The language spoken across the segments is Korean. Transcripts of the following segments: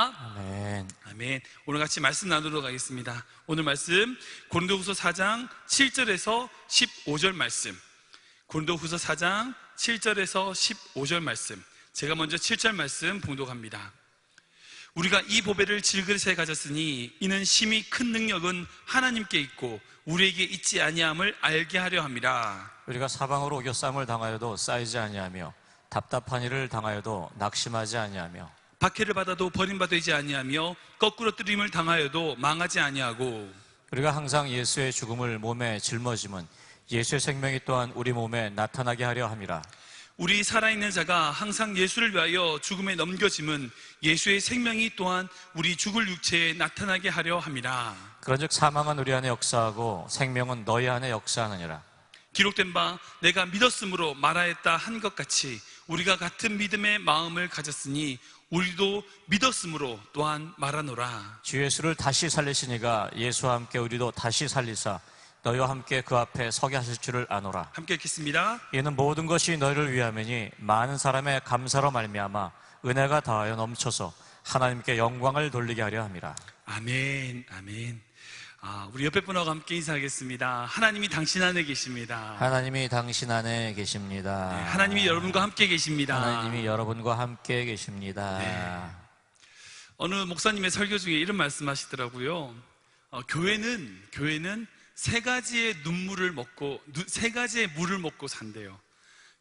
아멘. 아멘. 오늘 같이 말씀 나누러 가겠습니다. 오늘 말씀 고린도후서 4장 7절에서 15절 말씀. 고린도후서 4장 7절에서 15절 말씀. 제가 먼저 7절 말씀 봉독합니다. 우리가 이 보배를 질그릇에 가졌으니 이는 심히 큰 능력은 하나님께 있고 우리에게 있지 아니함을 알게 하려 함이라. 우리가 사방으로 오겨쌈을 당하여도 쌓이지 아니하며 답답한 일을 당하여도 낙심하지 아니하며 박해를 받아도 버림받지 아니하며 거꾸로 뜨림을 당하여도 망하지 아니하고 우리가 항상 예수의 죽음을 몸에 짊어짐은 예수의 생명이 또한 우리 몸에 나타나게 하려 함이라. 우리 살아있는 자가 항상 예수를 위하여 죽음에 넘겨짐은 예수의 생명이 또한 우리 죽을 육체에 나타나게 하려 함이라. 그런즉 사망은 우리 안에 역사하고 생명은 너희 안에 역사하느니라. 기록된 바 내가 믿었으므로 말하였다 한 것 같이 우리가 같은 믿음의 마음을 가졌으니 우리도 믿었으므로 또한 말하노라. 주 예수를 다시 살리시니가 예수와 함께 우리도 다시 살리사 너희와 함께 그 앞에 서게 하실 줄을 아노라. 함께 읽겠습니다. 이는 모든 것이 너희를 위함이니 많은 사람의 감사로 말미암아 은혜가 다하여 넘쳐서 하나님께 영광을 돌리게 하려 함이라. 아멘. 아멘. 우리 옆에 분하고 함께 인사하겠습니다. 하나님이 당신 안에 계십니다. 하나님이 당신 안에 계십니다. 네, 하나님이 여러분과 함께 계십니다. 하나님이 여러분과 함께 계십니다. 네. 어느 목사님의 설교 중에 이런 말씀하시더라고요. 교회는 세 가지의 물을 먹고 산대요.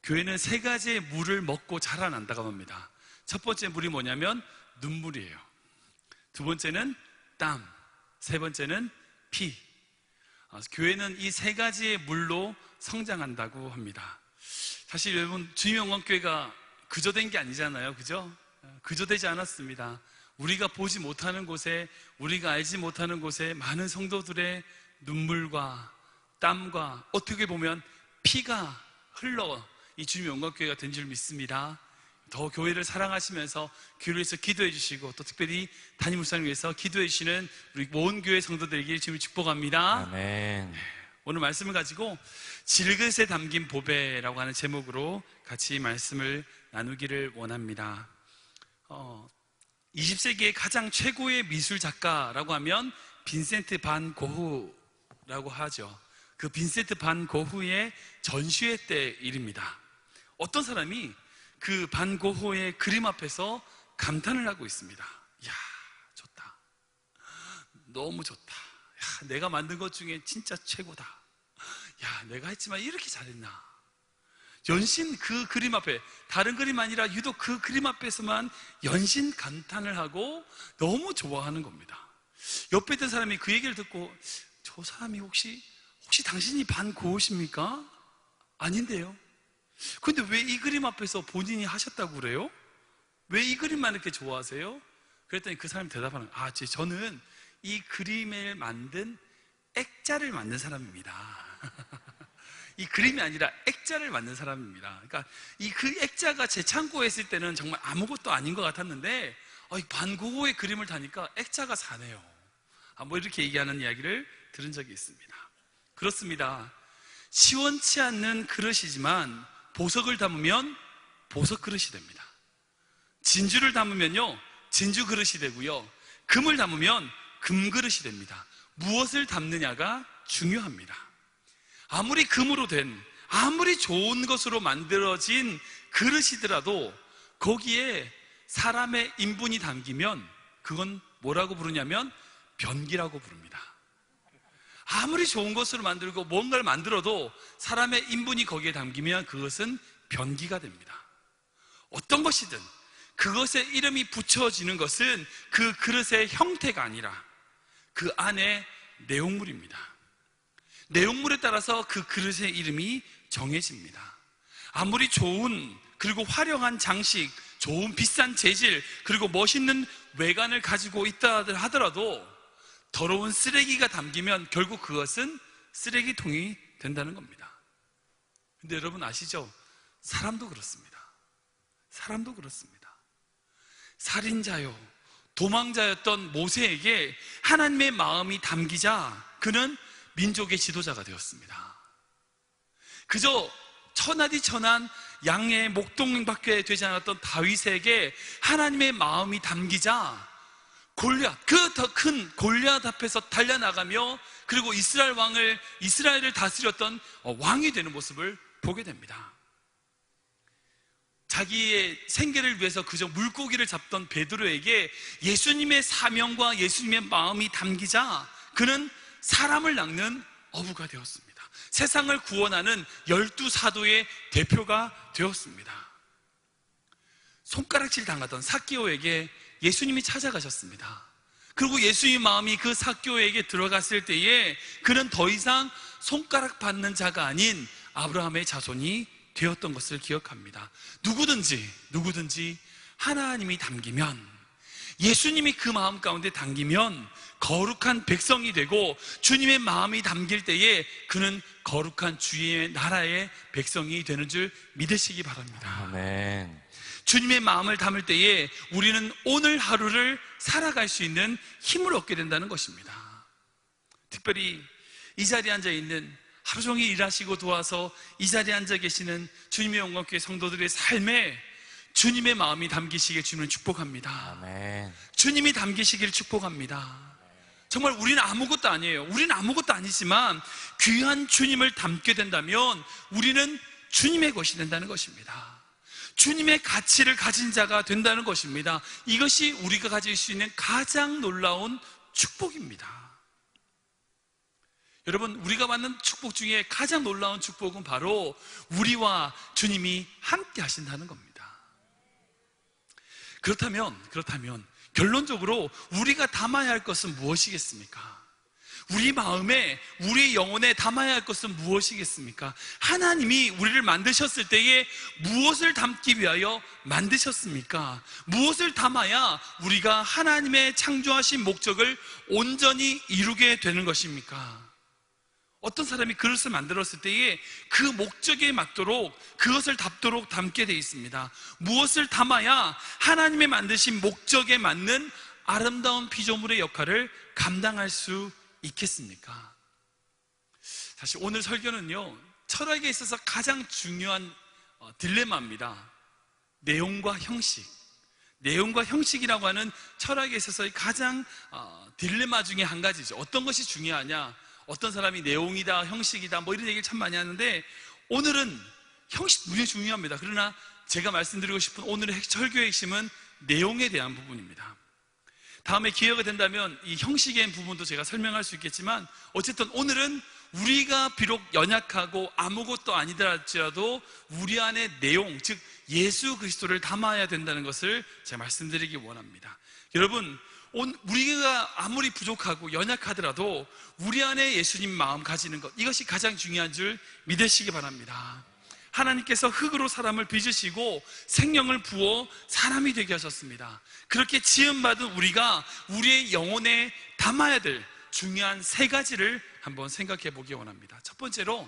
교회는 세 가지의 물을 먹고 자라난다고 합니다. 첫 번째 물이 뭐냐면 눈물이에요. 두 번째는 땀, 세 번째는 피. 교회는 이 세 가지의 물로 성장한다고 합니다. 사실 여러분, 주님영광교회가 그저 된 게 아니잖아요, 그죠? 그저 되지 않았습니다. 우리가 보지 못하는 곳에, 우리가 알지 못하는 곳에 많은 성도들의 눈물과 땀과 어떻게 보면 피가 흘러 이 주님의 영광교회가 된 줄 믿습니다. 더 교회를 사랑하시면서 교회를 위해서 기도해 주시고 또 특별히 담임 목사님을 위해서 기도해 주시는 우리 모든 교회 성도들에게 주님을 축복합니다. 아멘. 오늘 말씀을 가지고 질그릇에 담긴 보배라고 하는 제목으로 같이 말씀을 나누기를 원합니다. 20세기의 가장 최고의 미술 작가라고 하면 빈센트 반 고흐라고 하죠. 그 빈센트 반 고흐의 전시회 때 일입니다. 어떤 사람이 그 반 고흐의 그림 앞에서 감탄을 하고 있습니다. 이야, 좋다. 너무 좋다. 야, 내가 만든 것 중에 진짜 최고다. 야, 내가 했지만 이렇게 잘했나. 연신 그 그림 앞에, 다른 그림 아니라 유독 그 그림 앞에서만 연신 감탄을 하고 너무 좋아하는 겁니다. 옆에 있던 사람이 그 얘기를 듣고, 저 사람이 혹시 당신이 반 고흐십니까? 아닌데요. 근데 왜 이 그림 앞에서 본인이 하셨다고 그래요? 왜 이 그림만 이렇게 좋아하세요? 그랬더니 그 사람이 대답하는 거예요. 저는 이 그림을 만든 액자를 만든 사람입니다. 이 그림이 아니라 액자를 만든 사람입니다. 그러니까 그 액자가 제 창고에 있을 때는 정말 아무것도 아닌 것 같았는데 이 반 고흐의 그림을 다니까 액자가 사네요. 뭐 이렇게 얘기하는 이야기를 들은 적이 있습니다. 그렇습니다. 시원치 않는 그릇이지만 보석을 담으면 보석 그릇이 됩니다. 진주를 담으면요, 진주 그릇이 되고요, 금을 담으면 금 그릇이 됩니다. 무엇을 담느냐가 중요합니다. 아무리 금으로 된, 아무리 좋은 것으로 만들어진 그릇이더라도 거기에 사람의 인분이 담기면 그건 뭐라고 부르냐면 변기라고 부릅니다. 아무리 좋은 것으로 만들고 뭔가를 만들어도 사람의 인분이 거기에 담기면 그것은 변기가 됩니다. 어떤 것이든 그것에 이름이 붙여지는 것은 그 그릇의 형태가 아니라 그 안에 내용물입니다. 내용물에 따라서 그 그릇의 이름이 정해집니다. 아무리 좋은 그리고 화려한 장식, 좋은 비싼 재질, 그리고 멋있는 외관을 가지고 있다 하더라도 더러운 쓰레기가 담기면 결국 그것은 쓰레기통이 된다는 겁니다. 근데 여러분 아시죠? 사람도 그렇습니다. 사람도 그렇습니다. 살인자요, 도망자였던 모세에게 하나님의 마음이 담기자 그는 민족의 지도자가 되었습니다. 그저 천하디 천한 양의 목동밖에 되지 않았던 다윗에게 하나님의 마음이 담기자 골리앗, 그 더 큰 골리앗 앞에서 달려나가며 그리고 이스라엘을 다스렸던 왕이 되는 모습을 보게 됩니다. 자기의 생계를 위해서 그저 물고기를 잡던 베드로에게 예수님의 사명과 예수님의 마음이 담기자 그는 사람을 낚는 어부가 되었습니다. 세상을 구원하는 12사도의 대표가 되었습니다. 손가락질 당하던 삭개오에게 예수님이 찾아가셨습니다. 그리고 예수님의 마음이 그 삭개오에게 들어갔을 때에 그는 더 이상 손가락 받는 자가 아닌 아브라함의 자손이 되었던 것을 기억합니다. 누구든지 하나님이 담기면, 예수님이 그 마음 가운데 담기면 거룩한 백성이 되고 주님의 마음이 담길 때에 그는 거룩한 주의 나라의 백성이 되는 줄 믿으시기 바랍니다. 아멘. 주님의 마음을 담을 때에 우리는 오늘 하루를 살아갈 수 있는 힘을 얻게 된다는 것입니다. 특별히 이 자리에 앉아 있는, 하루 종일 일하시고 도와서 이 자리에 앉아 계시는 주님의 영광교회 성도들의 삶에 주님의 마음이 담기시길 주님은 축복합니다. 아멘. 주님이 담기시기를 축복합니다. 정말 우리는 아무것도 아니에요. 우리는 아무것도 아니지만 귀한 주님을 담게 된다면 우리는 주님의 것이 된다는 것입니다. 주님의 가치를 가진 자가 된다는 것입니다. 이것이 우리가 가질 수 있는 가장 놀라운 축복입니다. 여러분, 우리가 받는 축복 중에 가장 놀라운 축복은 바로 우리와 주님이 함께 하신다는 겁니다. 그렇다면 결론적으로 우리가 담아야 할 것은 무엇이겠습니까? 우리 마음에, 우리 영혼에 담아야 할 것은 무엇이겠습니까? 하나님이 우리를 만드셨을 때에 무엇을 담기 위하여 만드셨습니까? 무엇을 담아야 우리가 하나님의 창조하신 목적을 온전히 이루게 되는 것입니까? 어떤 사람이 그릇을 만들었을 때에 그 목적에 맞도록, 그것을 담게 되어 있습니다. 무엇을 담아야 하나님의 만드신 목적에 맞는 아름다운 피조물의 역할을 감당할 수 있겠습니까? 사실 오늘 설교는요, 철학에 있어서 가장 중요한 딜레마입니다. 내용과 형식. 내용과 형식이라고 하는 철학에 있어서의 가장 딜레마 중에 한 가지죠. 어떤 것이 중요하냐? 어떤 사람이 내용이다, 형식이다, 뭐 이런 얘기를 참 많이 하는데, 오늘은 형식 굉장히 중요합니다. 그러나 제가 말씀드리고 싶은 오늘의 설교의 핵심은 내용에 대한 부분입니다. 다음에 기회가 된다면 이 형식의 부분도 제가 설명할 수 있겠지만, 어쨌든 오늘은 우리가 비록 연약하고 아무것도 아니더라 할지라도 우리 안에 내용, 즉 예수 그리스도를 담아야 된다는 것을 제가 말씀드리기 원합니다. 여러분, 우리가 아무리 부족하고 연약하더라도 우리 안에 예수님 마음 가지는 것, 이것이 가장 중요한 줄 믿으시기 바랍니다. 하나님께서 흙으로 사람을 빚으시고 생명을 부어 사람이 되게 하셨습니다. 그렇게 지음받은 우리가 우리의 영혼에 담아야 될 중요한 세 가지를 한번 생각해 보기 원합니다. 첫 번째로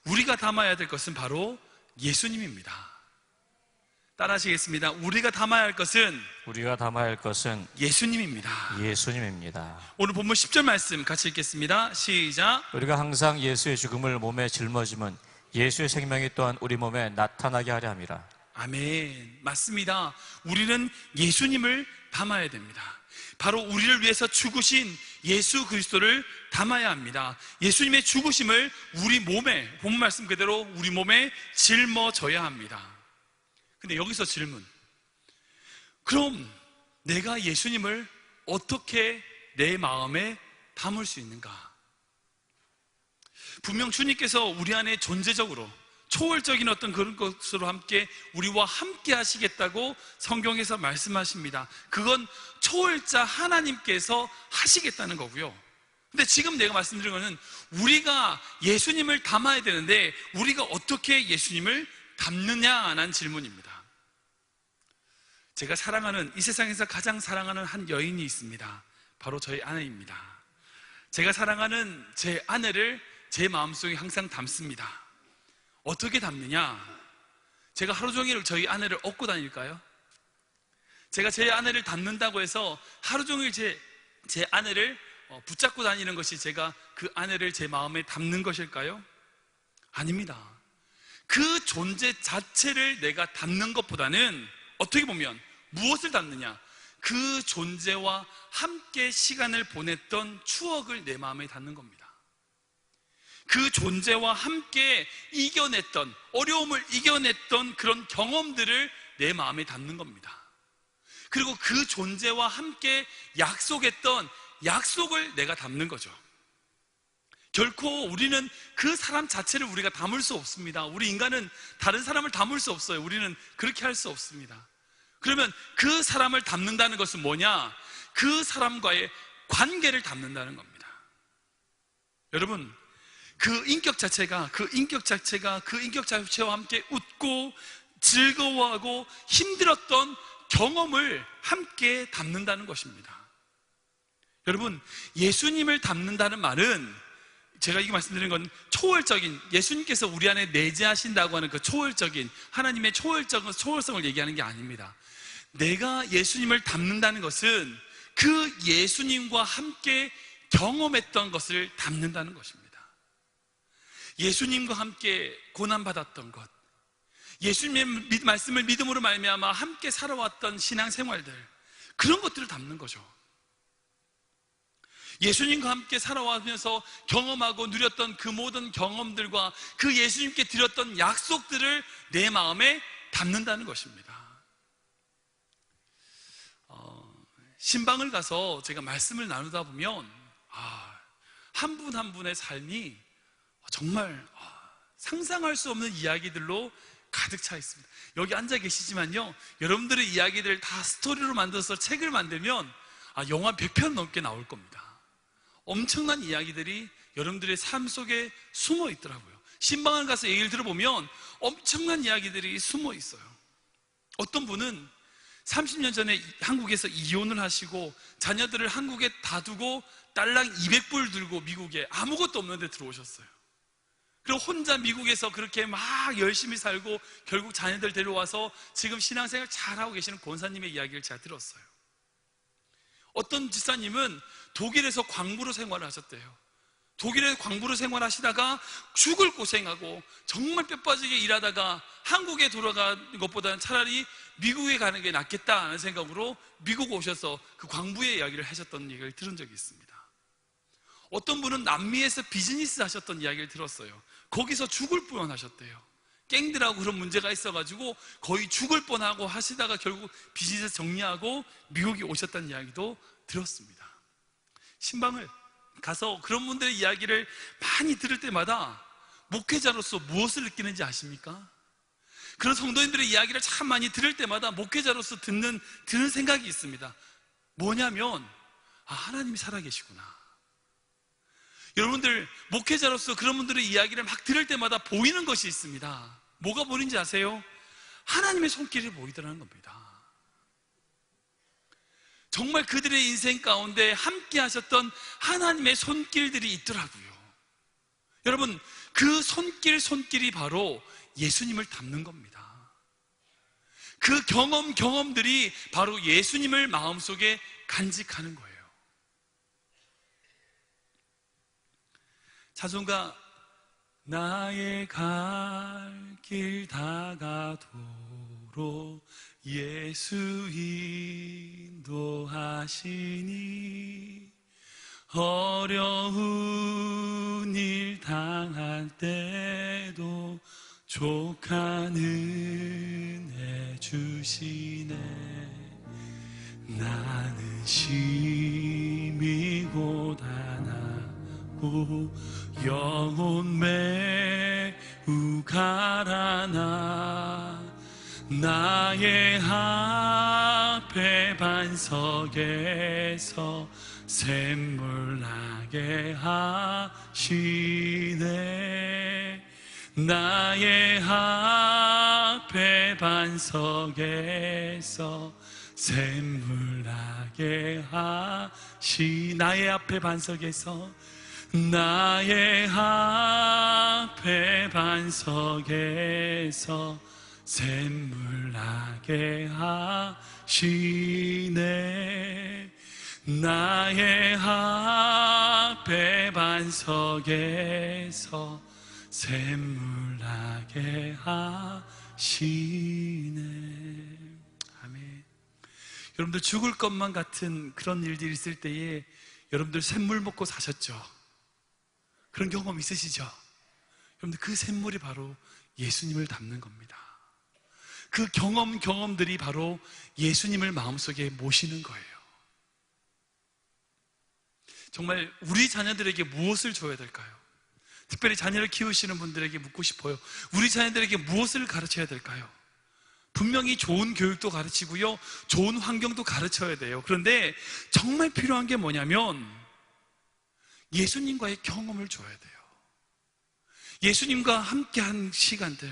우리가 담아야 될 것은 바로 예수님입니다. 따라하시겠습니다. 우리가 담아야 할 것은 예수님입니다. 예수님입니다. 오늘 본문 10절 말씀 같이 읽겠습니다. 시작. 우리가 항상 예수의 죽음을 몸에 짊어짐은 예수의 생명이 또한 우리 몸에 나타나게 하려 함이라. 아멘. 맞습니다. 우리는 예수님을 담아야 됩니다. 바로 우리를 위해서 죽으신 예수 그리스도를 담아야 합니다. 예수님의 죽으심을 우리 몸에, 본문 말씀 그대로 우리 몸에 짊어져야 합니다. 근데 여기서 질문. 그럼 내가 예수님을 어떻게 내 마음에 담을 수 있는가? 분명 주님께서 우리 안에 존재적으로 초월적인 어떤 그런 것으로 함께 우리와 함께 하시겠다고 성경에서 말씀하십니다. 그건 초월자 하나님께서 하시겠다는 거고요. 근데 지금 내가 말씀드린 거는 우리가 예수님을 담아야 되는데 우리가 어떻게 예수님을 담느냐라는 질문입니다. 제가 사랑하는, 이 세상에서 가장 사랑하는 한 여인이 있습니다. 바로 저희 아내입니다. 제가 사랑하는 제 아내를 제 마음속에 항상 담습니다. 어떻게 담느냐? 제가 하루 종일 저희 아내를 업고 다닐까요? 제가 제 아내를 담는다고 해서 하루 종일 제 아내를 붙잡고 다니는 것이 제가 그 아내를 제 마음에 담는 것일까요? 아닙니다. 그 존재 자체를 내가 담는 것보다는 어떻게 보면 무엇을 담느냐? 그 존재와 함께 시간을 보냈던 추억을 내 마음에 담는 겁니다. 그 존재와 함께 이겨냈던, 어려움을 이겨냈던 그런 경험들을 내 마음에 담는 겁니다. 그리고 그 존재와 함께 약속했던 약속을 내가 담는 거죠. 결코 우리는 그 사람 자체를 우리가 담을 수 없습니다. 우리 인간은 다른 사람을 담을 수 없어요. 우리는 그렇게 할 수 없습니다. 그러면 그 사람을 담는다는 것은 뭐냐? 그 사람과의 관계를 담는다는 겁니다. 여러분, 그 인격 자체가 그 인격 자체와 함께 웃고 즐거워하고 힘들었던 경험을 함께 담는다는 것입니다. 여러분, 예수님을 담는다는 말은, 제가 이거 말씀드리는 건 초월적인, 예수님께서 우리 안에 내재하신다고 하는 그 초월적인, 하나님의 초월성을 얘기하는 게 아닙니다. 내가 예수님을 담는다는 것은 그 예수님과 함께 경험했던 것을 담는다는 것입니다. 예수님과 함께 고난받았던 것, 예수님의 말씀을 믿음으로 말미암아 함께 살아왔던 신앙생활들, 그런 것들을 담는 거죠. 예수님과 함께 살아가면서 경험하고 누렸던 그 모든 경험들과 그 예수님께 드렸던 약속들을 내 마음에 담는다는 것입니다. 신방을 가서 제가 말씀을 나누다 보면 한 분 한 분의 삶이 정말 상상할 수 없는 이야기들로 가득 차 있습니다. 여기 앉아 계시지만요, 여러분들의 이야기들을 다 스토리로 만들어서 책을 만들면 영화 100편 넘게 나올 겁니다. 엄청난 이야기들이 여러분들의 삶 속에 숨어 있더라고요. 신방을 가서 얘기를 들어보면 엄청난 이야기들이 숨어 있어요. 어떤 분은 30년 전에 한국에서 이혼을 하시고 자녀들을 한국에 다 두고 딸랑 200불 들고 미국에 아무것도 없는데 들어오셨어요. 그리고 혼자 미국에서 그렇게 막 열심히 살고 결국 자녀들 데려와서 지금 신앙생활 잘하고 계시는 권사님의 이야기를 제가 들었어요. 어떤 집사님은 독일에서 광부로 생활을 하셨대요. 독일에서 광부로 생활하시다가 죽을 고생하고 정말 뼈 빠지게 일하다가 한국에 돌아가는 것보다는 차라리 미국에 가는 게 낫겠다는 생각으로 미국 오셔서 그 광부의 이야기를 하셨던 얘기를 들은 적이 있습니다. 어떤 분은 남미에서 비즈니스 하셨던 이야기를 들었어요. 거기서 죽을 뻔하셨대요. 갱들하고 그런 문제가 있어가지고 거의 죽을 뻔하고 하시다가 결국 비즈니스 정리하고 미국에 오셨다는 이야기도 들었습니다. 신방을 가서 그런 분들의 이야기를 많이 들을 때마다 목회자로서 무엇을 느끼는지 아십니까? 그런 성도님들의 이야기를 참 많이 들을 때마다 목회자로서 드는 생각이 있습니다. 뭐냐면 하나님이 살아계시구나. 여러분들 목회자로서 그런 분들의 이야기를 막 들을 때마다 보이는 것이 있습니다. 뭐가 보이는지 아세요? 하나님의 손길이 보이더라는 겁니다. 정말 그들의 인생 가운데 함께 하셨던 하나님의 손길들이 있더라고요. 여러분, 그 손길이 바로 예수님을 담는 겁니다. 그 경험들이 바로 예수님을 마음속에 간직하는 거예요. 찬송가 나의 갈 길 다가도록 예수 인도하시니 어려운 일 당할 때도 족한 은혜 주시네. 나는 심히 고단하고 영혼 매우 가라나 나의 앞에 반석에서 샘물 나게 하시네. 나의 앞에 반석에서 샘물 나게 나의 앞에 반석에서 나의 앞에 반석에서 샘물 나게 하시네. 나의 앞에 반석에서 샘물 나게 하시네. 아멘. 여러분들 죽을 것만 같은 그런 일들이 있을 때에 여러분들 샘물 먹고 사셨죠? 그런 경험 있으시죠? 여러분들 그 샘물이 바로 예수님을 닮는 겁니다. 그 경험들이 바로 예수님을 마음속에 모시는 거예요. 정말 우리 자녀들에게 무엇을 줘야 될까요? 특별히 자녀를 키우시는 분들에게 묻고 싶어요. 우리 자녀들에게 무엇을 가르쳐야 될까요? 분명히 좋은 교육도 가르치고요, 좋은 환경도 가르쳐야 돼요. 그런데 정말 필요한 게 뭐냐면 예수님과의 경험을 줘야 돼요. 예수님과 함께한 시간들.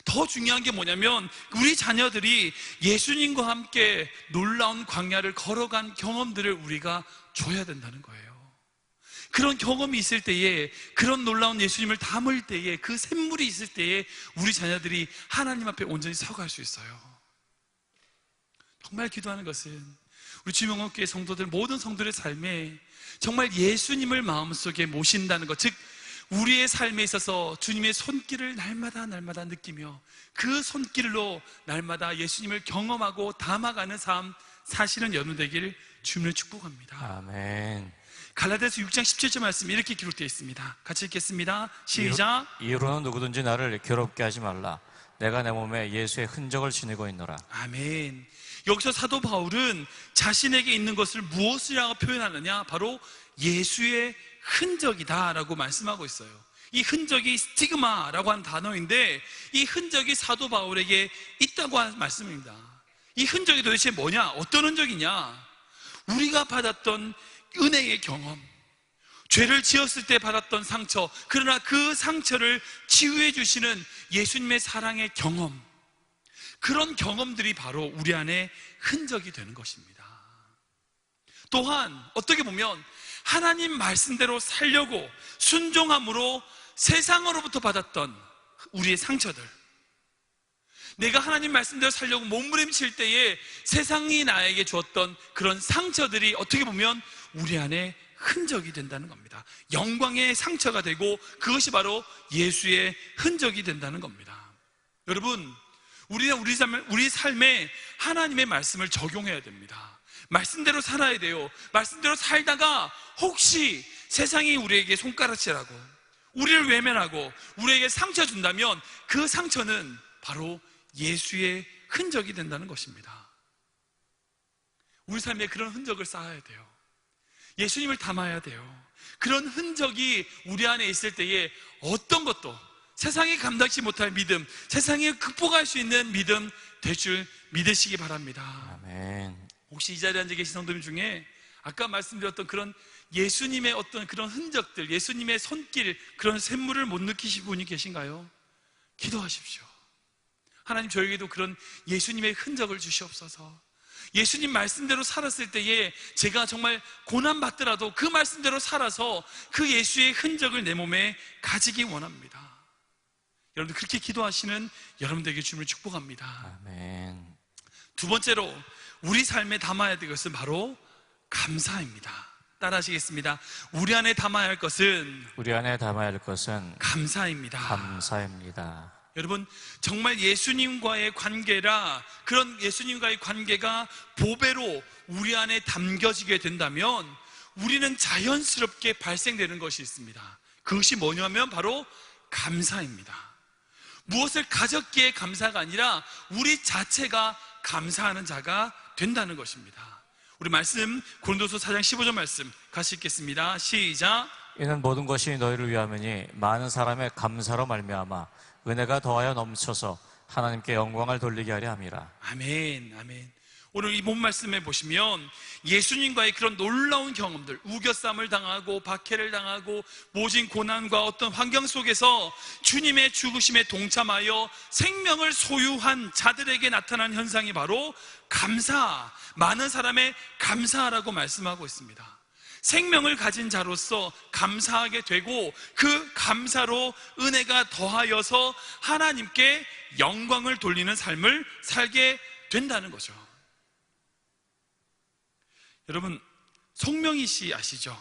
더 중요한 게 뭐냐면 우리 자녀들이 예수님과 함께 놀라운 광야를 걸어간 경험들을 우리가 줘야 된다는 거예요. 그런 경험이 있을 때에, 그런 놀라운 예수님을 담을 때에, 그 샘물이 있을 때에 우리 자녀들이 하나님 앞에 온전히 서갈 수 있어요. 정말 기도하는 것은 우리 주명원교회 성도들, 모든 성도들의 삶에 정말 예수님을 마음속에 모신다는 것, 즉 우리의 삶에 있어서 주님의 손길을 날마다 느끼며 그 손길로 날마다 예수님을 경험하고 담아가는 삶 사시는 여러분 되길 주님을 축복합니다. 아멘. 갈라디아서 6장 17절 말씀이 이렇게 기록되어 있습니다. 같이 읽겠습니다. 시작. 이후로는 누구든지 나를 괴롭게 하지 말라. 내가 내 몸에 예수의 흔적을 지니고 있노라. 아멘. 여기서 사도 바울은 자신에게 있는 것을 무엇이라고 표현하느냐? 바로 예수의 흔적이다 라고 말씀하고 있어요. 이 흔적이 스티그마라고 하는 단어인데, 이 흔적이 사도 바울에게 있다고 하는 말씀입니다. 이 흔적이 도대체 뭐냐? 어떤 흔적이냐? 우리가 받았던 은혜의 경험, 죄를 지었을 때 받았던 상처, 그러나 그 상처를 치유해 주시는 예수님의 사랑의 경험, 그런 경험들이 바로 우리 안에 흔적이 되는 것입니다. 또한 어떻게 보면 하나님 말씀대로 살려고 순종함으로 세상으로부터 받았던 우리의 상처들, 내가 하나님 말씀대로 살려고 몸부림칠 때에 세상이 나에게 주었던 그런 상처들이 어떻게 보면 우리 안에 흔적이 된다는 겁니다. 영광의 상처가 되고 그것이 바로 예수의 흔적이 된다는 겁니다. 여러분, 우리는 우리 삶에 하나님의 말씀을 적용해야 됩니다. 말씀대로 살아야 돼요. 말씀대로 살다가 혹시 세상이 우리에게 손가락질하고 우리를 외면하고 우리에게 상처 준다면 그 상처는 바로 예수의 흔적이 된다는 것입니다. 우리 삶에 그런 흔적을 쌓아야 돼요. 예수님을 담아야 돼요. 그런 흔적이 우리 안에 있을 때에 어떤 것도 세상이 감당치 못할 믿음, 세상이 극복할 수 있는 믿음 될 줄 믿으시기 바랍니다. 아멘. 혹시 이 자리에 앉아 계신 성도님 중에 아까 말씀드렸던 그런 예수님의 어떤 그런 흔적들, 예수님의 손길, 그런 샘물을 못 느끼신 분이 계신가요? 기도하십시오. 하나님, 저에게도 그런 예수님의 흔적을 주시옵소서. 예수님 말씀대로 살았을 때에 제가 정말 고난받더라도 그 말씀대로 살아서 그 예수의 흔적을 내 몸에 가지기 원합니다. 여러분들 그렇게 기도하시는 여러분들에게 주님을 축복합니다. 아멘. 두 번째로 우리 삶에 담아야 될 것은 바로 감사입니다. 따라 하시겠습니다. 우리 안에 담아야 할 것은 감사입니다. 감사입니다. 여러분, 정말 예수님과의 관계라, 그런 예수님과의 관계가 보배로 우리 안에 담겨지게 된다면 우리는 자연스럽게 발생되는 것이 있습니다. 그것이 뭐냐면 바로 감사입니다. 무엇을 가졌기에 감사가 아니라 우리 자체가 감사하는 자가 된다는 것입니다. 우리 말씀 고린도서 4장 15절 말씀 같이 읽겠습니다. 시작. 이는 모든 것이 너희를 위함이니 많은 사람의 감사로 말미암아 은혜가 더하여 넘쳐서 하나님께 영광을 돌리게 하려 함이라. 아멘, 아멘. 오늘 이 본 말씀에 보시면 예수님과의 그런 놀라운 경험들, 우겨쌈을 당하고 박해를 당하고 모진 고난과 어떤 환경 속에서 주님의 죽으심에 동참하여 생명을 소유한 자들에게 나타난 현상이 바로 감사, 많은 사람의 감사라고 말씀하고 있습니다. 생명을 가진 자로서 감사하게 되고 그 감사로 은혜가 더하여서 하나님께 영광을 돌리는 삶을 살게 된다는 거죠. 여러분, 송명희 씨 아시죠?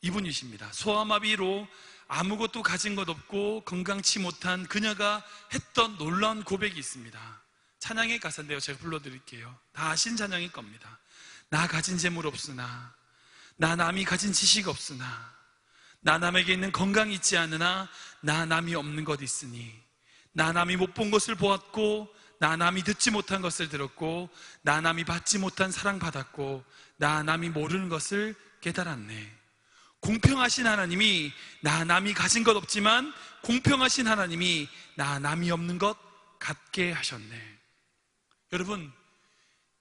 이분이십니다. 소아마비로 아무것도 가진 것 없고 건강치 못한 그녀가 했던 놀라운 고백이 있습니다. 찬양의 가사인데요. 제가 불러드릴게요. 다 아신 찬양일 겁니다. 나 가진 재물 없으나, 나 남이 가진 지식 없으나, 나 남에게 있는 건강이 있지 않으나, 나 남이 없는 것 있으니, 나 남이 못 본 것을 보았고, 나 남이 듣지 못한 것을 들었고, 나 남이 받지 못한 사랑 받았고, 나 남이 모르는 것을 깨달았네. 공평하신 하나님이 나 남이 가진 것 없지만 공평하신 하나님이 나 남이 없는 것 갖게 하셨네. 여러분,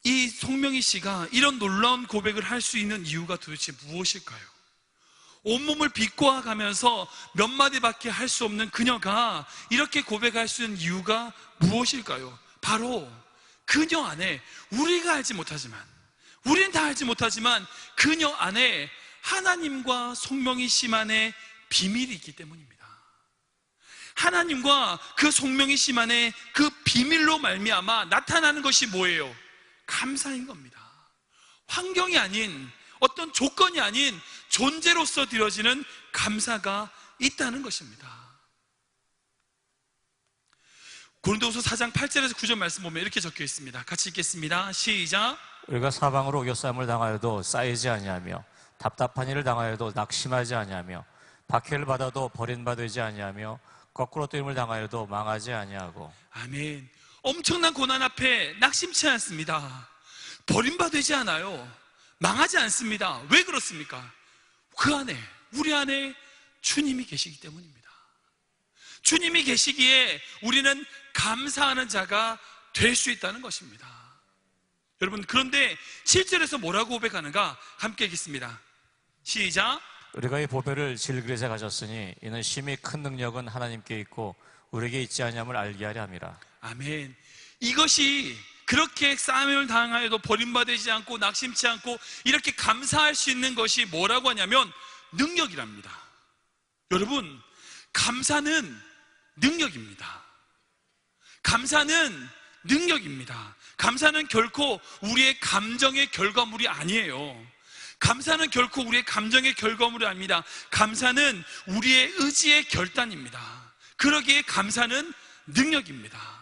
이 송명희 씨가 이런 놀라운 고백을 할 수 있는 이유가 도대체 무엇일까요? 온몸을 비꼬아 가면서 몇 마디밖에 할 수 없는 그녀가 이렇게 고백할 수 있는 이유가 무엇일까요? 바로 그녀 안에 우리가 알지 못하지만, 우리는 다 알지 못하지만 그녀 안에 하나님과 송명희 씨만의 비밀이 있기 때문입니다. 하나님과 그 송명희 씨만의 그 비밀로 말미암아 나타나는 것이 뭐예요? 감사인 겁니다. 환경이 아닌, 어떤 조건이 아닌 존재로서 드려지는 감사가 있다는 것입니다. 고린도후서 4장 8절에서 9절 말씀 보면 이렇게 적혀 있습니다. 같이 읽겠습니다. 시작. 우리가 사방으로 오겨싸임을 당하여도 쌓이지 아니하며 답답한 일을 당하여도 낙심하지 아니하며 박해를 받아도 버림받지 아니하며 거꾸로 뜨임을 당하여도 망하지 아니하고. 아멘. 엄청난 고난 앞에 낙심치 않습니다. 버림받지 않아요. 망하지 않습니다. 왜 그렇습니까? 그 안에, 우리 안에 주님이 계시기 때문입니다. 주님이 계시기에 우리는 감사하는 자가 될 수 있다는 것입니다. 여러분, 그런데 7절에서 뭐라고 고백하는가? 함께 읽겠습니다. 시작. 우리가 이 보배를 질그릇에 가졌으니 이는 심히 큰 능력은 하나님께 있고 우리에게 있지 아니함을 알게 하려 함이라. 아멘. 이것이 그렇게 싸움을 당하여도 버림받지 않고 낙심치 않고 이렇게 감사할 수 있는 것이 뭐라고 하냐면 능력이랍니다. 여러분, 감사는 능력입니다. 감사는 능력입니다. 감사는 결코 우리의 감정의 결과물이 아니에요. 감사는 결코 우리의 감정의 결과물이 아닙니다. 감사는 우리의 의지의 결단입니다. 그러기에 감사는 능력입니다.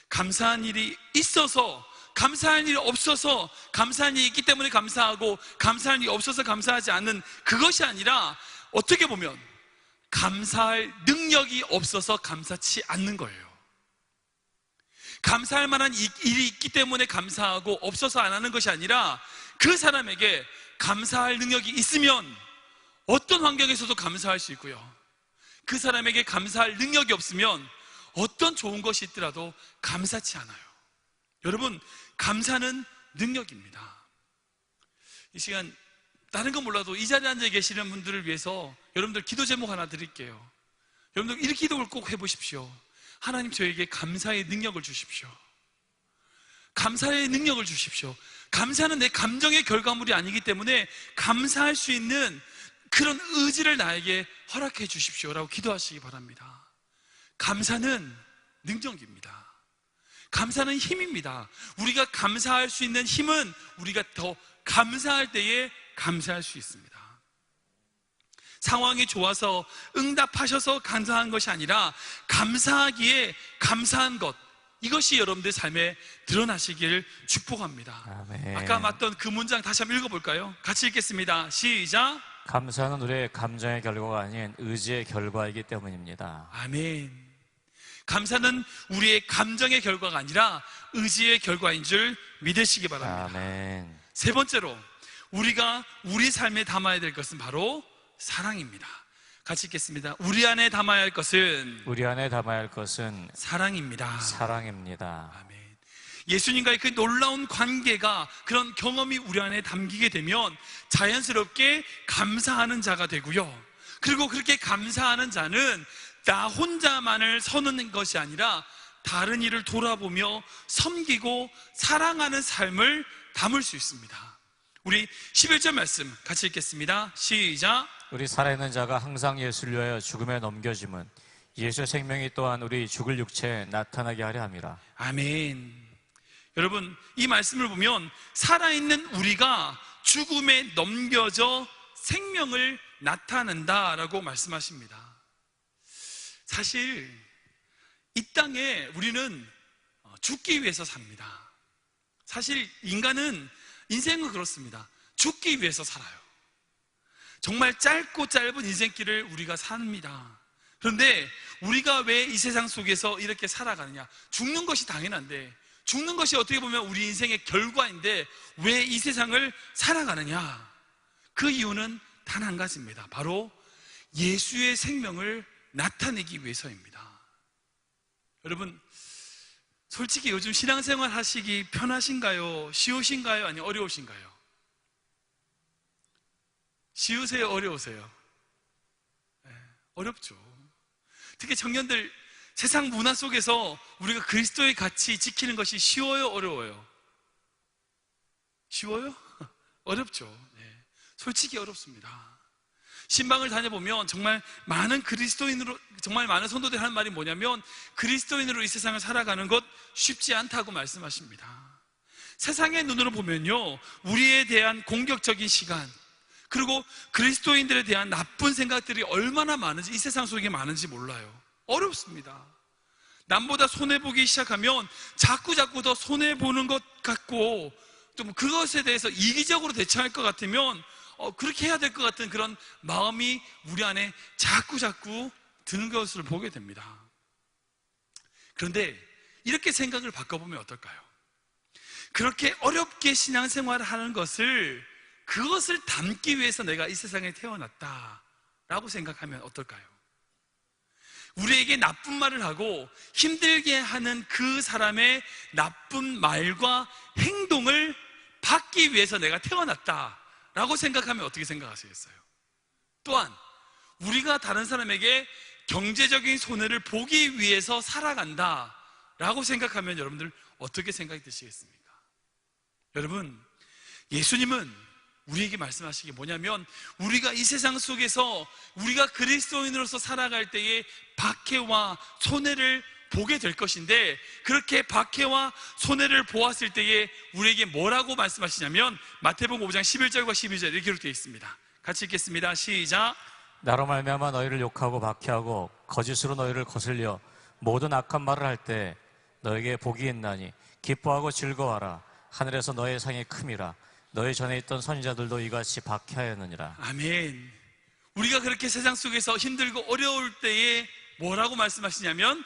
감사한 일이 있어서, 감사한 일이 없어서, 감사한 일이 있기 때문에 감사하고 감사한 일이 없어서 감사하지 않는 그것이 아니라 어떻게 보면 감사할 능력이 없어서 감사치 않는 거예요. 감사할 만한 일이 있기 때문에 감사하고 없어서 안 하는 것이 아니라 그 사람에게 감사할 능력이 있으면 어떤 환경에서도 감사할 수 있고요, 그 사람에게 감사할 능력이 없으면 어떤 좋은 것이 있더라도 감사치 않아요. 여러분, 감사는 능력입니다. 이 시간 다른 건 몰라도 이 자리에 앉아 계시는 분들을 위해서 여러분들 기도 제목 하나 드릴게요. 여러분들 이렇게 기도를 꼭 해보십시오. 하나님, 저에게 감사의 능력을 주십시오. 감사의 능력을 주십시오. 감사는 내 감정의 결과물이 아니기 때문에 감사할 수 있는 그런 의지를 나에게 허락해 주십시오라고 기도하시기 바랍니다. 감사는 능력입니다. 감사는 힘입니다. 우리가 감사할 수 있는 힘은 우리가 더 감사할 때에 감사할 수 있습니다. 상황이 좋아서 응답하셔서 감사한 것이 아니라 감사하기에 감사한 것, 이것이 여러분들 삶에 드러나시길 축복합니다. 아멘. 아까 맞던 그 문장 다시 한번 읽어볼까요? 같이 읽겠습니다. 시작. 감사는 우리의 감정의 결과가 아닌 의지의 결과이기 때문입니다. 아멘. 감사는 우리의 감정의 결과가 아니라 의지의 결과인 줄 믿으시기 바랍니다. 아멘. 세 번째로 우리가 우리 삶에 담아야 될 것은 바로 사랑입니다. 같이 읽겠습니다. 우리 안에 담아야 할 것은, 우리 안에 담아야 할 것은 사랑입니다. 사랑입니다. 아멘. 예수님과의 그 놀라운 관계가, 그런 경험이 우리 안에 담기게 되면 자연스럽게 감사하는 자가 되고요, 그리고 그렇게 감사하는 자는 나 혼자만을 서는 것이 아니라 다른 이를 돌아보며 섬기고 사랑하는 삶을 담을 수 있습니다. 우리 11절 말씀 같이 읽겠습니다. 시작. 우리 살아있는 자가 항상 예수를 위하여 죽음에 넘겨짐은 예수의 생명이 또한 우리 죽을 육체에 나타나게 하려 함이라. 아멘. 여러분, 이 말씀을 보면 살아있는 우리가 죽음에 넘겨져 생명을 나타낸다라고 말씀하십니다. 사실 이 땅에 우리는 죽기 위해서 삽니다. 사실 인생은 그렇습니다. 죽기 위해서 살아요. 정말 짧고 짧은 인생길을 우리가 삽니다. 그런데 우리가 왜 이 세상 속에서 이렇게 살아가느냐? 죽는 것이 당연한데, 죽는 것이 어떻게 보면 우리 인생의 결과인데 왜 이 세상을 살아가느냐? 그 이유는 단 한 가지입니다. 바로 예수의 생명을 나타내기 위해서입니다. 여러분, 솔직히 요즘 신앙생활 하시기 편하신가요? 쉬우신가요? 아니면 어려우신가요? 쉬우세요? 어려우세요? 네, 어렵죠. 특히 청년들, 세상 문화 속에서 우리가 그리스도의 가치 지키는 것이 쉬워요? 어려워요? 쉬워요? 어렵죠. 네, 솔직히 어렵습니다. 신방을 다녀보면 정말 많은 성도들이 하는 말이 뭐냐면, 그리스도인으로 이 세상을 살아가는 것 쉽지 않다고 말씀하십니다. 세상의 눈으로 보면요, 우리에 대한 공격적인 시간, 그리고 그리스도인들에 대한 나쁜 생각들이 얼마나 많은지, 이 세상 속에 많은지 몰라요. 어렵습니다. 남보다 손해보기 시작하면 자꾸 더 손해보는 것 같고, 좀 그것에 대해서 이기적으로 대처할 것 같으면 그렇게 해야 될 것 같은 그런 마음이 우리 안에 자꾸 드는 것을 보게 됩니다. 그런데 이렇게 생각을 바꿔보면 어떨까요? 그렇게 어렵게 신앙생활을 하는 그것을 담기 위해서 내가 이 세상에 태어났다라고 생각하면 어떨까요? 우리에게 나쁜 말을 하고 힘들게 하는 그 사람의 나쁜 말과 행동을 받기 위해서 내가 태어났다라고 생각하면 어떻게 생각하시겠어요? 또한 우리가 다른 사람에게 경제적인 손해를 보기 위해서 살아간다라고 생각하면 여러분들 어떻게 생각이 드시겠습니까? 여러분, 예수님은 우리에게 말씀하시기 뭐냐면, 우리가 이 세상 속에서 우리가 그리스도인으로서 살아갈 때에 박해와 손해를 보게 될 것인데, 그렇게 박해와 손해를 보았을 때에 우리에게 뭐라고 말씀하시냐면, 마태복음 5장 11절과 12절 이렇게 기록되어 있습니다. 같이 읽겠습니다. 시작. 나로 말미암아 너희를 욕하고 박해하고 거짓으로 너희를 거슬려 모든 악한 말을 할 때 너에게 복이 있나니 기뻐하고 즐거워하라. 하늘에서 너의 상이 큼이라. 너희 전에 있던 선지자들도 이같이 박해하였느니라. 아멘. 우리가 그렇게 세상 속에서 힘들고 어려울 때에 뭐라고 말씀하시냐면,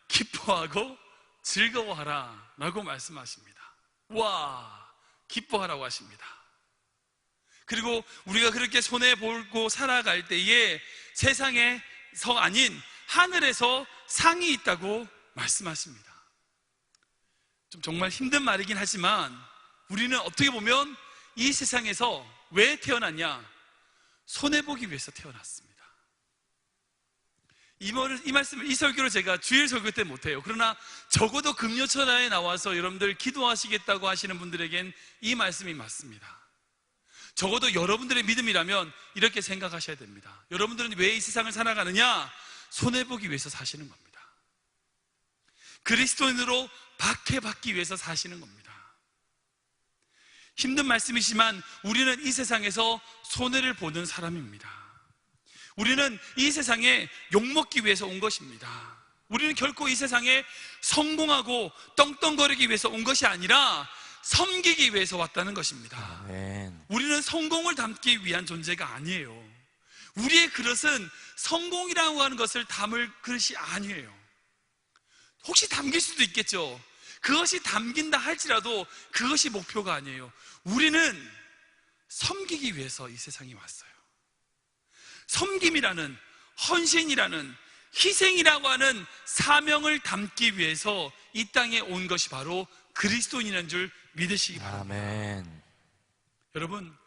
기뻐하고 즐거워하라 라고 말씀하십니다. 와, 기뻐하라고 하십니다. 그리고 우리가 그렇게 손해보고 살아갈 때에 세상에서 아닌 하늘에서 상이 있다고 말씀하십니다. 좀 정말 힘든 말이긴 하지만 우리는 어떻게 보면 이 세상에서 왜 태어났냐? 손해보기 위해서 태어났습니다. 이 말씀을, 이 설교를 제가 주일 설교 때 못해요. 그러나 적어도 금요철야에 나와서 여러분들 기도하시겠다고 하시는 분들에겐 이 말씀이 맞습니다. 적어도 여러분들의 믿음이라면 이렇게 생각하셔야 됩니다. 여러분들은 왜 이 세상을 살아가느냐? 손해보기 위해서 사시는 겁니다. 그리스도인으로 박해받기 위해서 사시는 겁니다. 힘든 말씀이지만 우리는 이 세상에서 손해를 보는 사람입니다. 우리는 이 세상에 욕먹기 위해서 온 것입니다. 우리는 결코 이 세상에 성공하고 떵떵거리기 위해서 온 것이 아니라 섬기기 위해서 왔다는 것입니다. 아멘. 우리는 성공을 담기 위한 존재가 아니에요. 우리의 그릇은 성공이라고 하는 것을 담을 그릇이 아니에요. 혹시 담길 수도 있겠죠. 그것이 담긴다 할지라도 그것이 목표가 아니에요. 우리는 섬기기 위해서 이 세상에 왔어요. 섬김이라는, 헌신이라는, 희생이라고 하는 사명을 담기 위해서 이 땅에 온 것이 바로 그리스도인이라는 줄 믿으시기 바랍니다. 아멘. 여러분,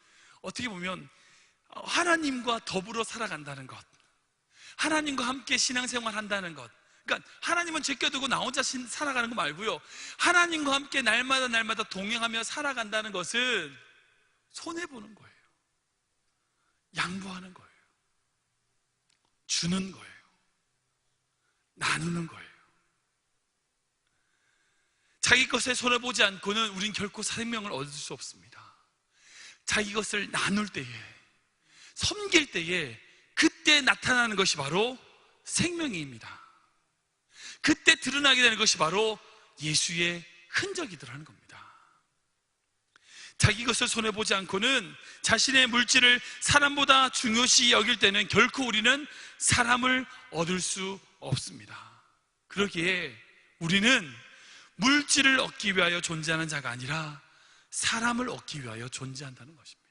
어떻게 보면 하나님과 더불어 살아간다는 것, 하나님과 함께 신앙생활 한다는 것, 그러니까 하나님은 제껴두고 나 혼자 살아가는 거 말고요, 하나님과 함께 날마다 동행하며 살아간다는 것은 손해보는 거예요. 양보하는 거예요. 주는 거예요. 나누는 거예요. 자기 것에 손해보지 않고는 우린 결코 생명을 얻을 수 없습니다. 자기 것을 나눌 때에, 섬길 때에, 그때 나타나는 것이 바로 생명입니다. 그때 드러나게 되는 것이 바로 예수의 흔적이 들어가는 겁니다. 자기 것을 손해보지 않고는 자신의 물질을 사람보다 중요시 여길 때는 결코 우리는 사람을 얻을 수 없습니다. 그러기에 우리는 물질을 얻기 위하여 존재하는 자가 아니라 사람을 얻기 위하여 존재한다는 것입니다.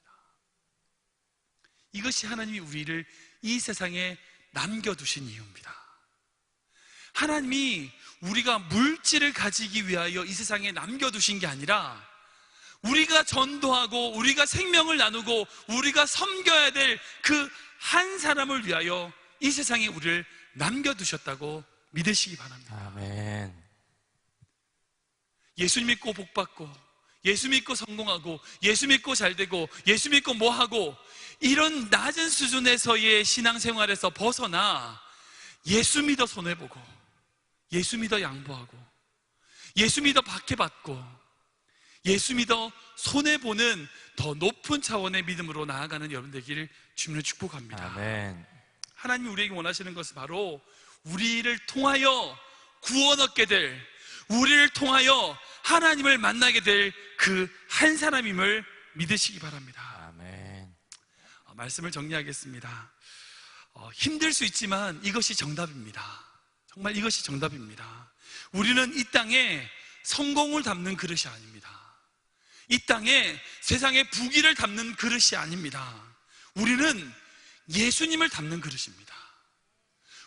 이것이 하나님이 우리를 이 세상에 남겨두신 이유입니다. 하나님이 우리가 물질을 가지기 위하여 이 세상에 남겨두신 게 아니라 우리가 전도하고 우리가 생명을 나누고 우리가 섬겨야 될 그 한 사람을 위하여 이 세상에 우리를 남겨두셨다고 믿으시기 바랍니다. 아멘. 예수 믿고 복받고 예수 믿고 성공하고 예수 믿고 잘되고 예수 믿고 뭐하고 이런 낮은 수준에서의 신앙생활에서 벗어나 예수 믿어 손해보고 예수 믿어 양보하고 예수 믿어 박해받고 예수 믿어 손해보는 더 높은 차원의 믿음으로 나아가는 여러분 되기를 주님으로 축복합니다. 아멘. 하나님이 우리에게 원하시는 것은 바로 우리를 통하여 구원 얻게 될, 우리를 통하여 하나님을 만나게 될 그 한 사람임을 믿으시기 바랍니다. 아멘. 말씀을 정리하겠습니다. 힘들 수 있지만 이것이 정답입니다. 정말 이것이 정답입니다. 우리는 이 땅에 성공을 담는 그릇이 아닙니다. 이 땅에 세상의 부귀를 담는 그릇이 아닙니다. 우리는 예수님을 담는 그릇입니다.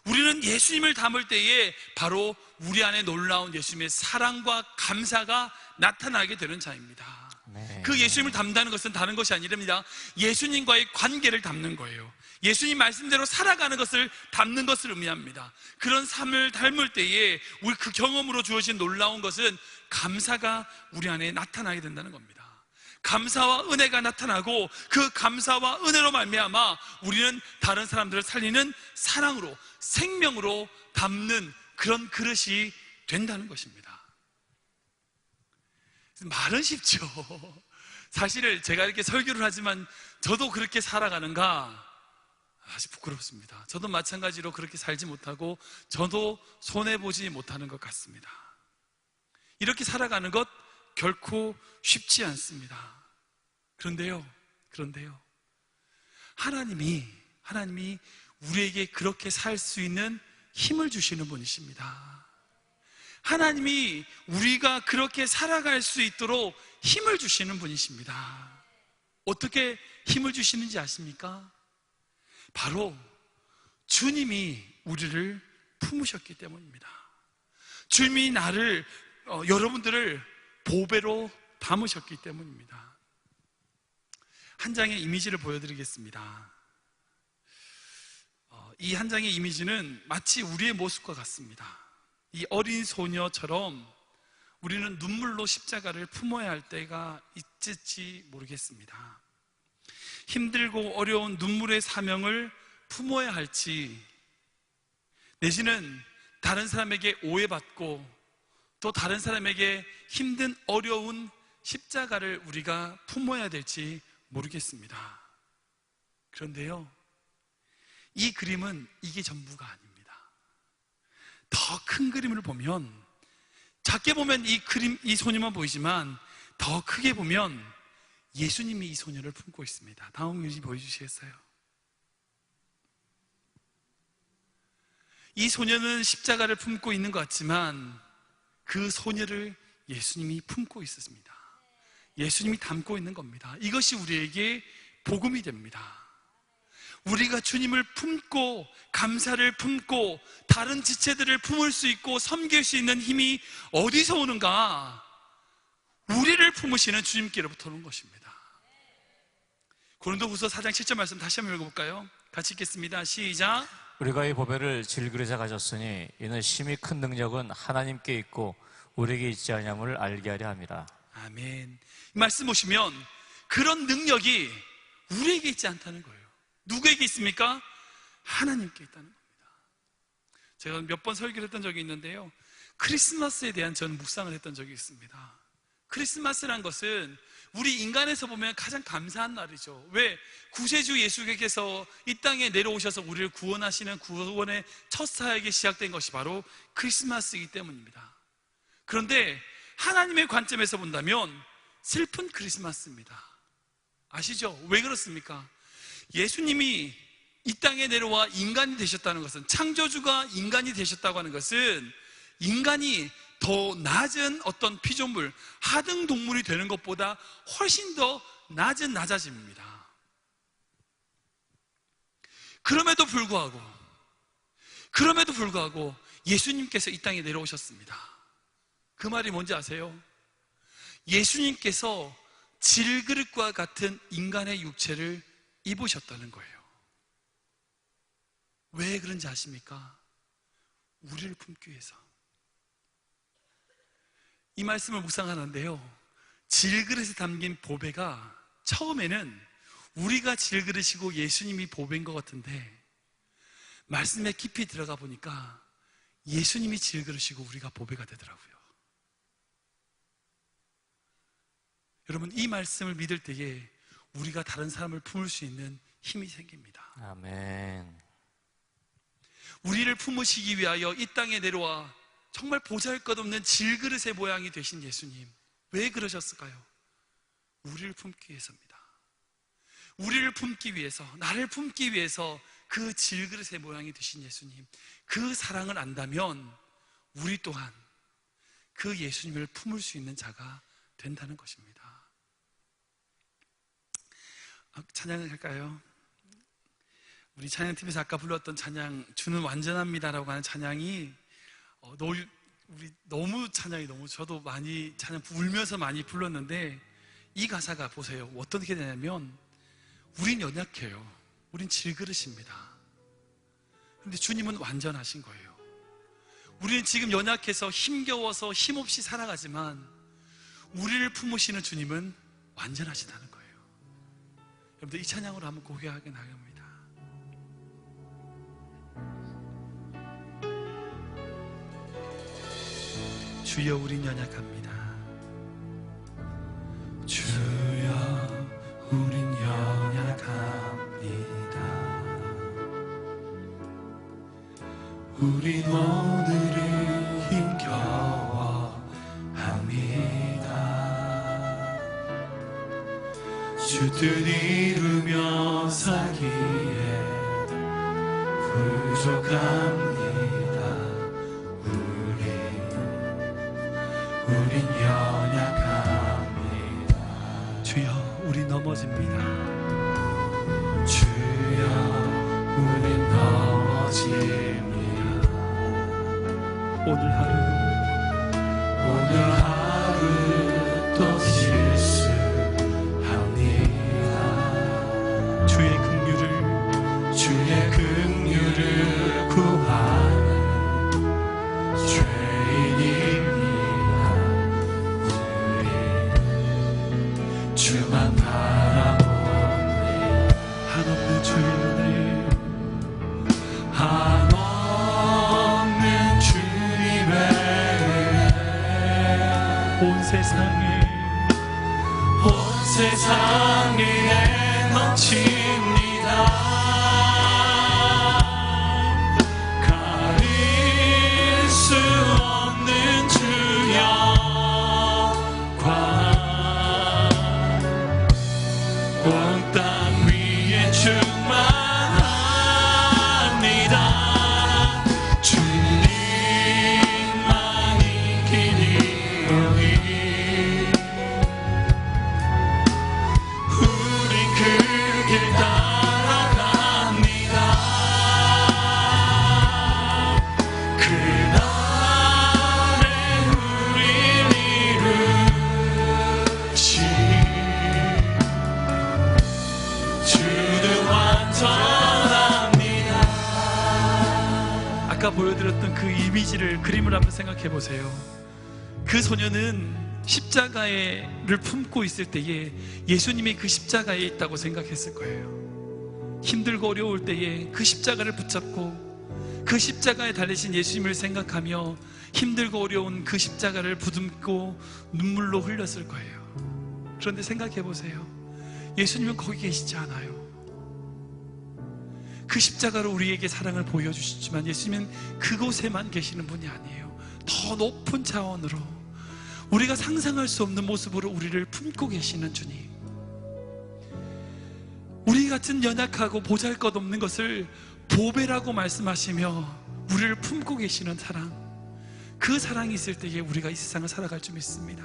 우리는 예수님을 담을 때에 바로 우리 안에 놀라운 예수님의 사랑과 감사가 나타나게 되는 자입니다. 네. 그 예수님을 담다는 것은 다른 것이 아니랍니다. 예수님과의 관계를 담는 거예요. 예수님 말씀대로 살아가는 것을 담는 것을 의미합니다. 그런 삶을 닮을 때에 우리 그 경험으로 주어진 놀라운 것은 감사가 우리 안에 나타나게 된다는 겁니다. 감사와 은혜가 나타나고 그 감사와 은혜로 말미암아 우리는 다른 사람들을 살리는 사랑으로, 생명으로 담는 그런 그릇이 된다는 것입니다. 말은 쉽죠. 사실 제가 이렇게 설교를 하지만 저도 그렇게 살아가는가 아주 부끄럽습니다. 저도 마찬가지로 그렇게 살지 못하고 저도 손해보지 못하는 것 같습니다. 이렇게 살아가는 것 결코 쉽지 않습니다. 그런데요 하나님이 우리에게 그렇게 살 수 있는 힘을 주시는 분이십니다. 하나님이 우리가 그렇게 살아갈 수 있도록 힘을 주시는 분이십니다. 어떻게 힘을 주시는지 아십니까? 바로 주님이 우리를 품으셨기 때문입니다. 주님이 여러분들을 보배로 담으셨기 때문입니다. 한 장의 이미지를 보여드리겠습니다. 이 한 장의 이미지는 마치 우리의 모습과 같습니다. 이 어린 소녀처럼 우리는 눈물로 십자가를 품어야 할 때가 있을지 모르겠습니다. 힘들고 어려운 눈물의 사명을 품어야 할지, 내지는 다른 사람에게 오해받고 또 다른 사람에게 힘든 어려운 십자가를 우리가 품어야 될지 모르겠습니다. 그런데요, 이 그림은 이게 전부가 아닙니다. 더 큰 그림을 보면, 작게 보면 이 소녀만 보이지만 더 크게 보면 예수님이 이 소녀를 품고 있습니다. 다음 이미지 보여주시겠어요? 이 소녀는 십자가를 품고 있는 것 같지만 그 소녀를 예수님이 품고 있었습니다. 예수님이 담고 있는 겁니다. 이것이 우리에게 복음이 됩니다. 우리가 주님을 품고 감사를 품고 다른 지체들을 품을 수 있고 섬길 수 있는 힘이 어디서 오는가? 우리를 품으시는 주님께로부터 오는 것입니다. 고린도후서 4장 7절 말씀 다시 한번 읽어볼까요? 같이 읽겠습니다. 시작. 우리가 이 보배를 질그릇에 가졌으니 이는 심히 큰 능력은 하나님께 있고 우리에게 있지 아니함을 알게 하려 함이라. 아멘. 이 말씀 보시면 그런 능력이 우리에게 있지 않다는 거예요. 누구에게 있습니까? 하나님께 있다는 겁니다. 제가 몇 번 설교를 했던 적이 있는데요, 크리스마스에 대한 저는 묵상을 했던 적이 있습니다. 크리스마스란 것은 우리 인간에서 보면 가장 감사한 날이죠. 왜? 구세주 예수께서 이 땅에 내려오셔서 우리를 구원하시는 구원의 첫 사역이 시작된 것이 바로 크리스마스이기 때문입니다. 그런데 하나님의 관점에서 본다면 슬픈 크리스마스입니다. 아시죠? 왜 그렇습니까? 예수님이 이 땅에 내려와 인간이 되셨다는 것은, 창조주가 인간이 되셨다고 하는 것은 인간이 더 낮은 어떤 피조물, 하등 동물이 되는 것보다 훨씬 더 낮은 낮아짐입니다. 그럼에도 불구하고 예수님께서 이 땅에 내려오셨습니다. 그 말이 뭔지 아세요? 예수님께서 질그릇과 같은 인간의 육체를 입으셨다는 거예요. 왜 그런지 아십니까? 우리를 품기 위해서. 이 말씀을 묵상하는데요, 질그릇에 담긴 보배가 처음에는 우리가 질그릇이고 예수님이 보배인 것 같은데, 말씀에 깊이 들어가 보니까 예수님이 질그릇이고 우리가 보배가 되더라고요. 여러분, 이 말씀을 믿을 때에 우리가 다른 사람을 품을 수 있는 힘이 생깁니다. 아멘. 우리를 품으시기 위하여 이 땅에 내려와 정말 보잘것없는 질그릇의 모양이 되신 예수님, 왜 그러셨을까요? 우리를 품기 위해서입니다. 우리를 품기 위해서, 나를 품기 위해서 그 질그릇의 모양이 되신 예수님, 그 사랑을 안다면 우리 또한 그 예수님을 품을 수 있는 자가 된다는 것입니다. 찬양을 할까요? 우리 찬양팀에서 아까 불렀던 찬양, 주는 완전합니다라고 하는 찬양이 우리 너무 찬양이 저도 많이 찬양 울면서 많이 불렀는데, 이 가사가 보세요. 어떻게 되냐면, 우린 연약해요. 우린 질그릇입니다. 그런데 주님은 완전하신 거예요. 우리는 지금 연약해서 힘겨워서 힘없이 살아가지만, 우리를 품으시는 주님은 완전하시다는 거예요. 여러분들, 이 찬양으로 한번 고백하게 나갑니다. 주여, 우린 연약합니다. 주여, 우린 연약합니다. 우린 오늘을 힘겨워합니다. 주 뜻 이루며 살기에 부족합니다. 우린 연약합니다. 주여, 우린 넘어집니다. 주여, 우린 넘어집니다. 오늘 하루 또 실수합니다. 주의 긍휼을 구하는 죄인입니다. 주만 바라봅니다. 한없는 주의 은혜, 한없는 주님의 은혜, 온 세상에 넘칩니다. 가릴 수 없는 주여 온 땅 위에 충만합니다. 주님만이 길이 우린 그 길 따라갑니다. 그날에 우릴 이루시 주는 완전합니다. 아까 보여드렸던 그 이미지를, 그림을 한번 생각해 보세요. 그 소녀는 십자가를 품고 있을 때에 예수님이 그 십자가에 있다고 생각했을 거예요. 힘들고 어려울 때에 그 십자가를 붙잡고 그 십자가에 달리신 예수님을 생각하며 힘들고 어려운 그 십자가를 부듬고 눈물로 흘렸을 거예요. 그런데 생각해 보세요. 예수님은 거기 계시지 않아요. 그 십자가로 우리에게 사랑을 보여주시지만 예수님은 그곳에만 계시는 분이 아니에요. 더 높은 차원으로 우리가 상상할 수 없는 모습으로 우리를 품고 계시는 주님, 우리 같은 연약하고 보잘것없는 것을 보배라고 말씀하시며 우리를 품고 계시는 사랑, 그 사랑이 있을 때에 우리가 이 세상을 살아갈 줄 믿습니다.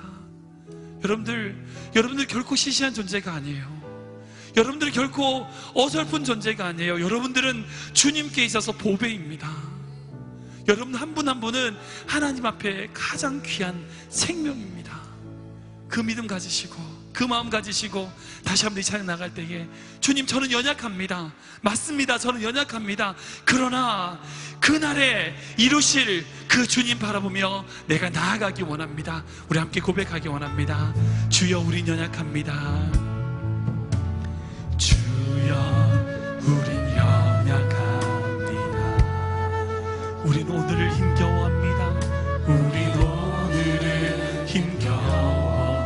여러분들 결코 시시한 존재가 아니에요. 여러분들 결코 어설픈 존재가 아니에요. 여러분들은 주님께 있어서 보배입니다. 여러분 한 분 한 분은 하나님 앞에 가장 귀한 생명입니다. 그 믿음 가지시고 그 마음 가지시고 다시 한번 이 찬양 나갈 때에 주님, 저는 연약합니다. 맞습니다. 저는 연약합니다. 그러나 그날에 이루실 그 주님 바라보며 내가 나아가기 원합니다. 우리 함께 고백하기 원합니다. 주여, 우린 연약합니다. 주여, 우린 연약합니다. 우린 오늘을 힘겨워합니다. 우린 오늘을 힘겨워합니다.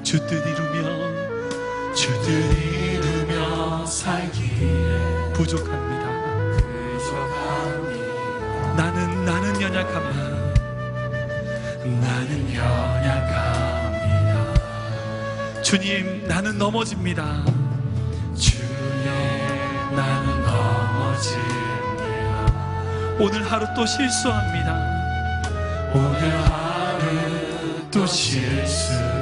주 뜻 이루며 살기에 부족합니다. 나는 연약합니다. 주님, 나는 넘어집니다. 주님, 나는 넘어집니다. 오늘 하루 또 실수합니다. 오늘 하루 또 실수합니다.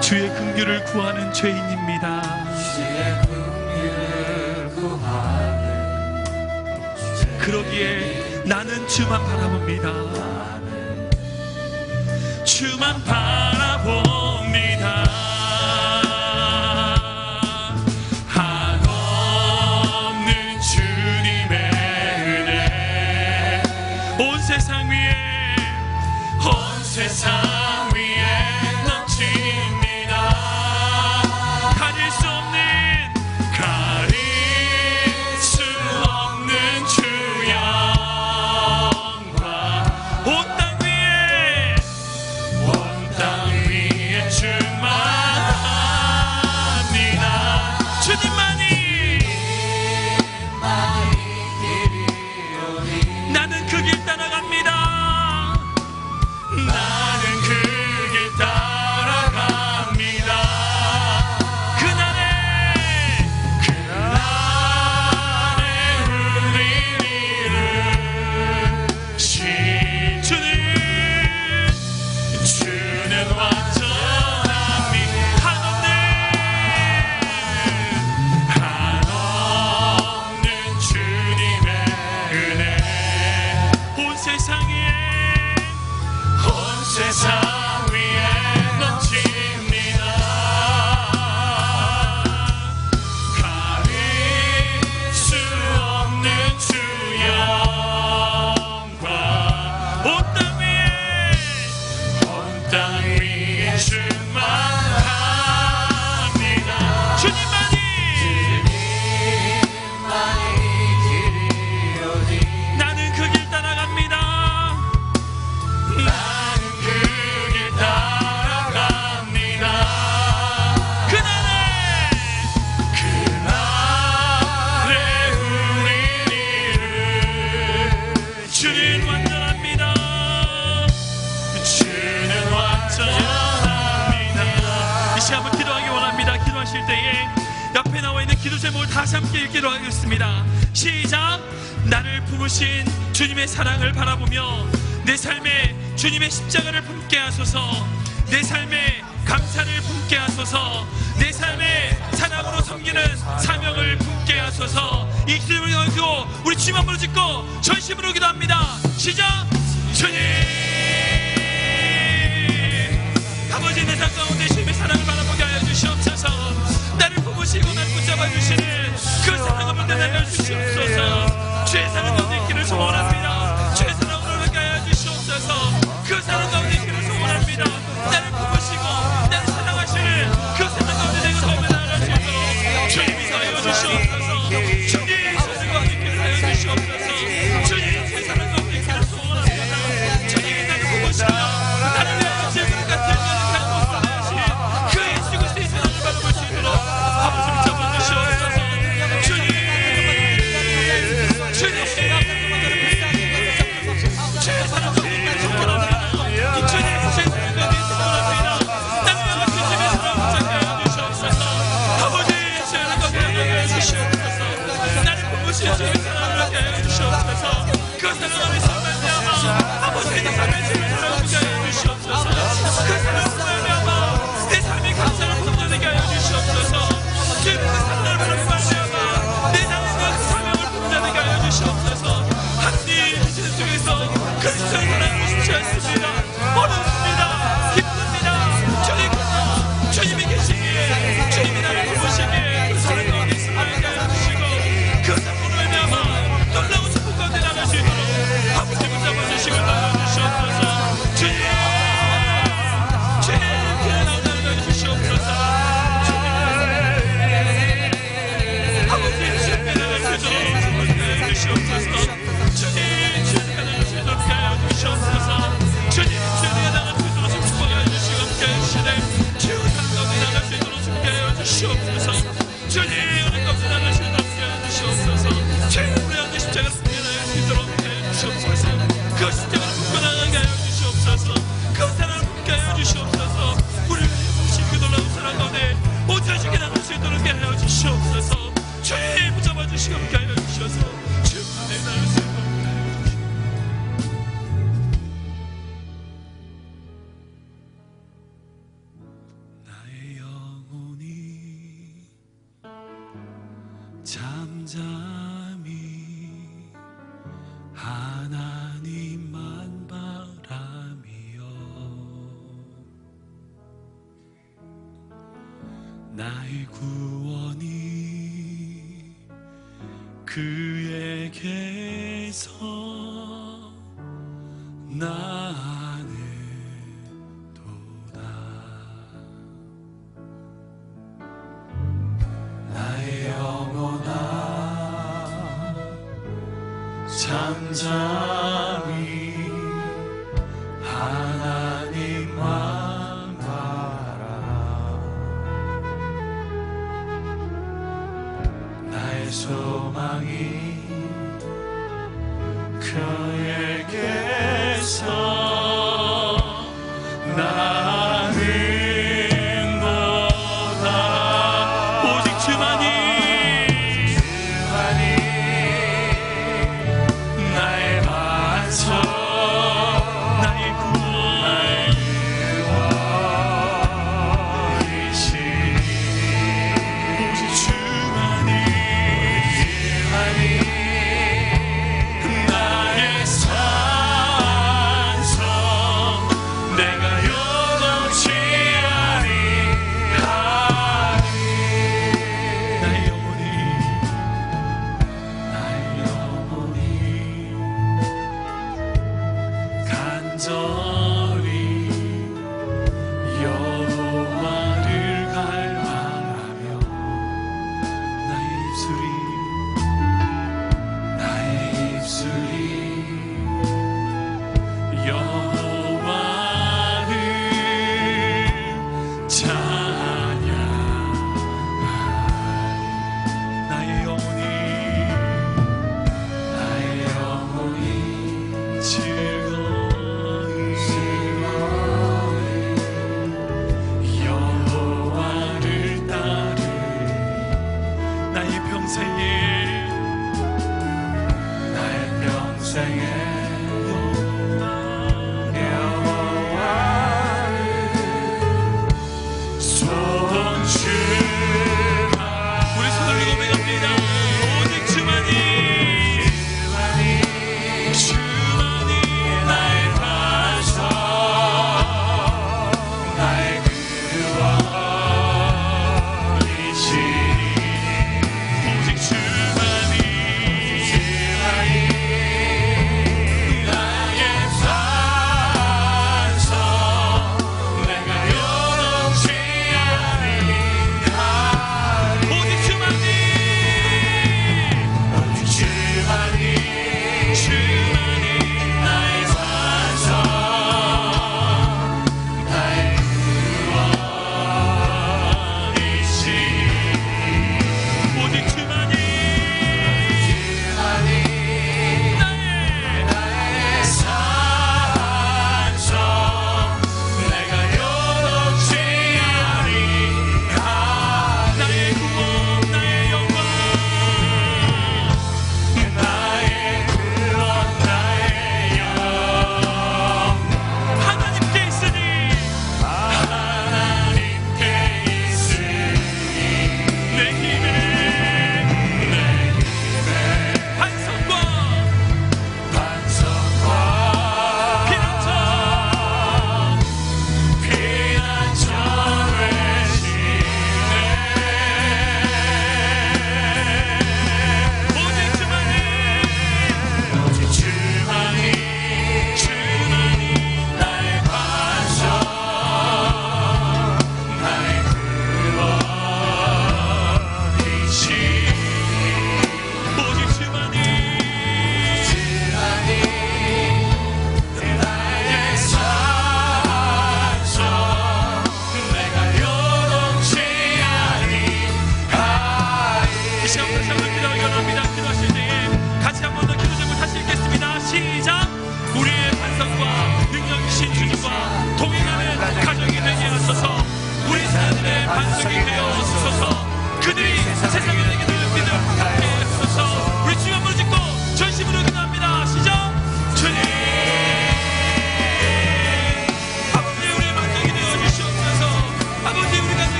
주의 긍휼을 구하는 죄인입니다. 주의 긍휼을 구하는 죄인. 그러기에 나는 주만 바라봅니다. 주만 바라봅니다. 한없는 주님의 은혜, 온 세상 위에 넘칩니다. 가릴 수 없는 주 영광, 온 땅 위에 충만합니다. 주님만이 나는 그 길 따라갑니다. 나는 그 길 따라갑니다. 그날에 우리를 이루신 주는 완전합니다. 한없는 주님의 은혜, 온 세상 위에 넘칩니다. 가릴 수 없는 주 영광, 온 땅 위에 충만합니다. 주님만이 길이오니 나는 그 길 따라갑니다. 때에 옆에 나와 있는 기도 제목을 다시 함께 읽기로 하겠습니다. 시작. 나를 품으신 주님의 사랑을 바라보며 내 삶에 주님의 십자가를 품게 하소서. 내 삶에 감사를 품게 하소서. 내 삶에 사랑으로 섬기는 사명을 품게 하소서. 이 기도를 가지고 우리 주님 한 번 짓고 전심으로 기도합니다. 시작. 주님, 아버지, 내 삶 가운데 주님의 사랑을 바라보게 하여 주시옵소서. 나를 품으시고 나를 붙잡아 주시는 그 사랑을 볼 때 날려주시옵소서. 주의 사랑 가운데 있기를 소원합니다. 주의 사랑으로 가게 하여 주시옵소서. 그 사랑 가운데 있기를 소원합니다. 나를 품으시고 나를 사랑하시는 그 사랑 가운데 내가 더욱더 나아갈 수 있도록 주님이 하여 주시옵소서. 주님, 사랑 가운데 있기를 하여 주시옵소서. 주님, 제 사랑 가운데 있기를 소원합니다. 주님이 잠잠히 하나님만 바라미요 나의 구원이 그에게서 나는 도다 나의 영혼아 잠잠히 하나님만 바라 나의 소망이 그에게서 나는 너다 오직 주만이 나의 반석 나의 구원이시니 오직 주만이 나의 산성 내가 영원치 아니하리 나의 영혼이 간절히 여호와를 갈망하며 나의 입술이 여호와를 찬양하리 나의 영혼이 즐거이 여호와를 따르리 나의 평생에 여호와를 손주라 우리 손 올리고 매갑니다 오직 주만이 나의 반석 나의 구원이시니 오직 주만이 나의 반석 내가 영원치 아니하리 오직 주만이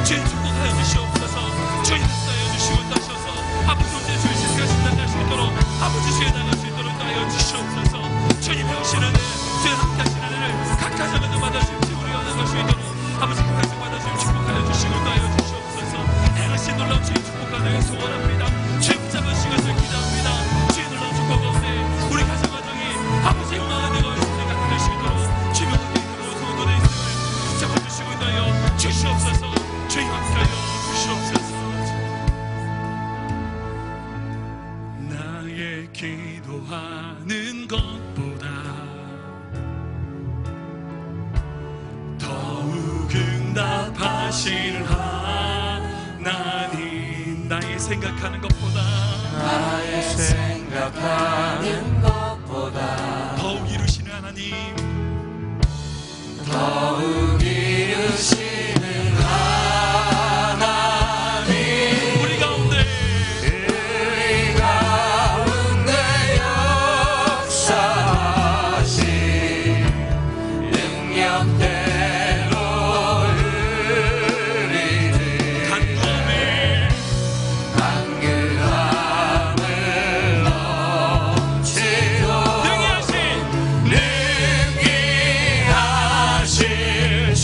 주님 축복하여 주시옵소서. 주님 역사하여 주시고 따셔서 아버지 혼자 주의 시스가 나갈 수 있도록 아버지 주에 나갈 수 있도록 하여 주시옵소서. 주님 병신하는 주의 함께 하시는 은혜를 각 가정에도 받아주시고 우리가 나갈 수 있도록 아버지 각 가정 받아주시고 축복하여 주시고 하여 주시옵소서. 행하신 놀라운 주님 축복하여 소원합니다. 주의 붙잡으신 것을 기도합니다. 주의 놀라운 축복 가운데 우리 가정 가정이 아버지 영광을 내가 생각하게 되시도록 주의 명함에 들어온 소원들의 있음을 붙잡아주시고 하여 주시옵소서. 주의 함께하여 주시옵소서. 나의 기도하는 것보다 더욱 응답하실 하나님, 나의 생각하는 것보다 더욱 이루시는 하나님, 더욱 이루시는 하나님, 우리 가운데 역사하신 능력대로 우리를 간구함을 넘치도록 능히 하실 주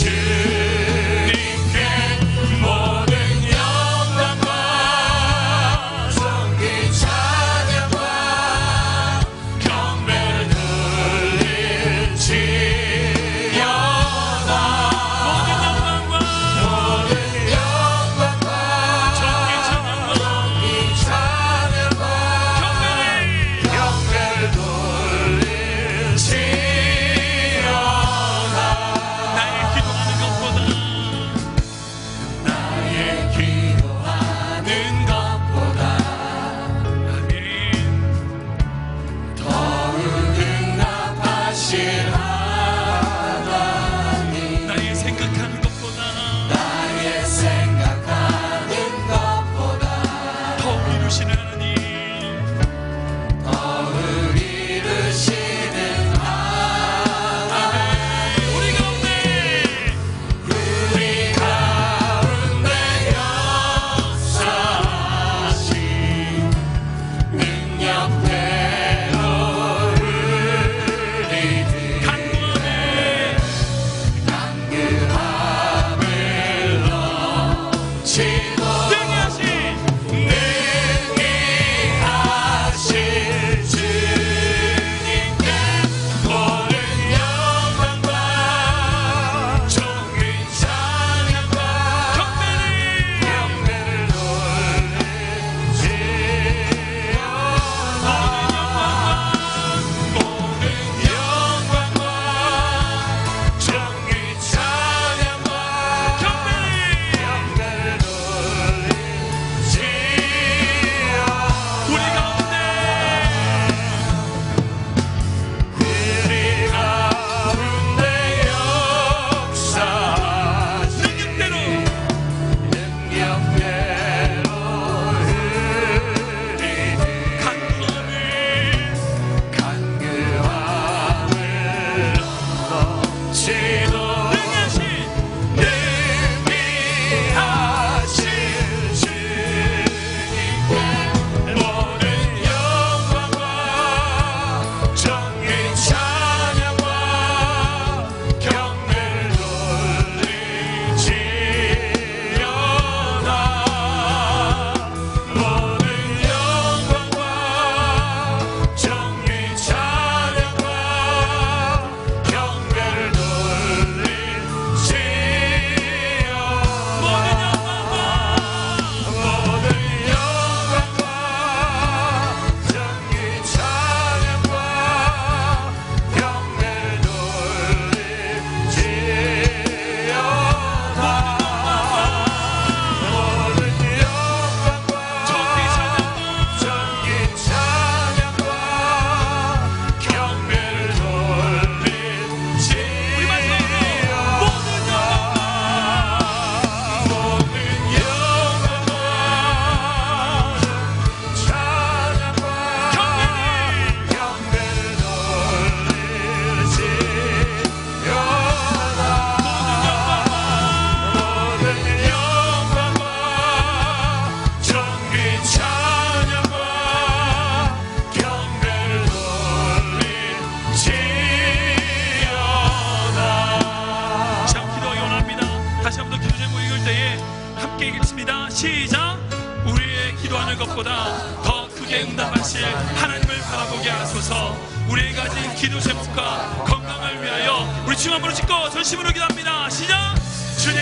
함께 읽겠습니다. 시작. 우리의 기도하는 것보다 더 크게 응답하실 하나님을 바라보게 하소서. 우리의 가진 기도 제목과 건강을 위하여 우리 주님 한번 찍고 전심으로 기도합니다. 시작. 주님,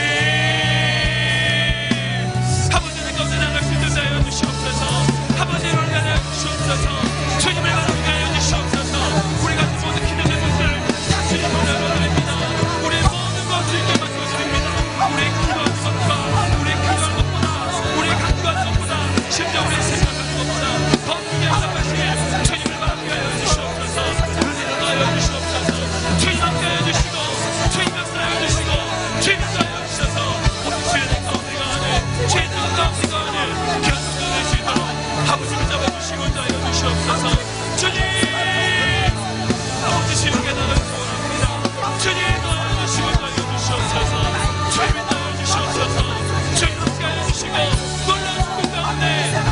아버지의 가운데 나갈 수 있는 자여 주시옵소서. 아버지의 은혜를 하여 주시옵소서. 주님을 바라보게 하여 주시옵소서. 우리 가진 모든 기도 제목들 다 주님 앞에 올려드립니다. 우리의 모든 것 주님께 맡겨드립니다. 우리의 기도하는 것과 우리의 기도하는 것보다 우리의 간구하는 것보다 심지어 우리의 생각하는 것보다 더 크게 응답하실 주님을 바라보게 하여 주시옵소서. 은혜를 더하여 주시옵소서. 주님 함께 하여 주시고 주님 역사하여 주시고 주님 역사하여 주셔서 모든 죄의 가운데가 아닌 죄의 가운데가 아닌 결승을 낼 수 있도록 아버지를 잡아주시고 하여 주시옵소서. 주님, 아버지 주님께 나를 구원합니다. 주님 나여 주시고 하여 주시옵소서. 주님 나여 주시옵소서. 주님 함께 하여 주시고 놀라운 축복 가운데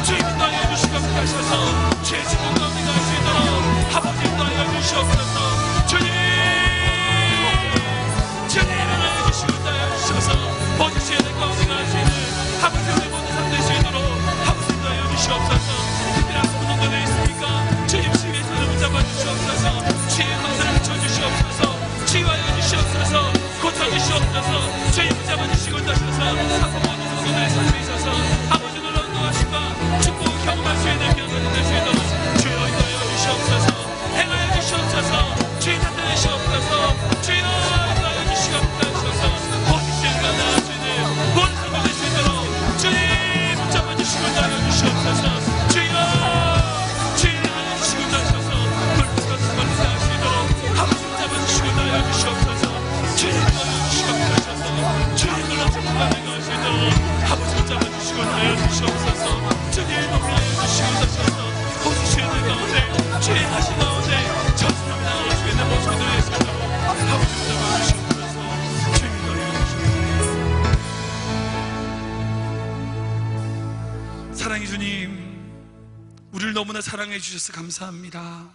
주님 나여 주시고 함께 하셔서 죄 짓는 가운데 갈 수 있도록 아버지 나여 주시옵소서. 주님, 주님 나여 주시고 나여 주셔서 모든 죄의 가운데 갈 수 있는 아버지 우리 모두 삼될 수 있도록 아버지 나여 주시옵소서. 특별한 소동도 있습니까? 주님 주의 손을 붙잡아 주시옵소서. 주의 감사를 쳐주시옵소서. 치유하여 주시옵소서. 고쳐주시옵소서. 주의 붙잡아 주시고 하셔서 아버 모든 성도들의 삶에 있어서 아버지 놀라운 도하심과 축복을 경험할 수 있는 기회가 될 수 있도록 주여 인도하여 주시옵소서. 행하여 주시옵소서. 주의 나타내 주시옵소서. 주여 인도하여 주시옵소서. 모든 죄가 나을 수 있는 모든 삶이 될 수 있도록 주님 붙잡아 주시고 인도하여 주시옵소서. 사랑해 주님, 우리를 너무나 사랑해 주셔서 감사합니다.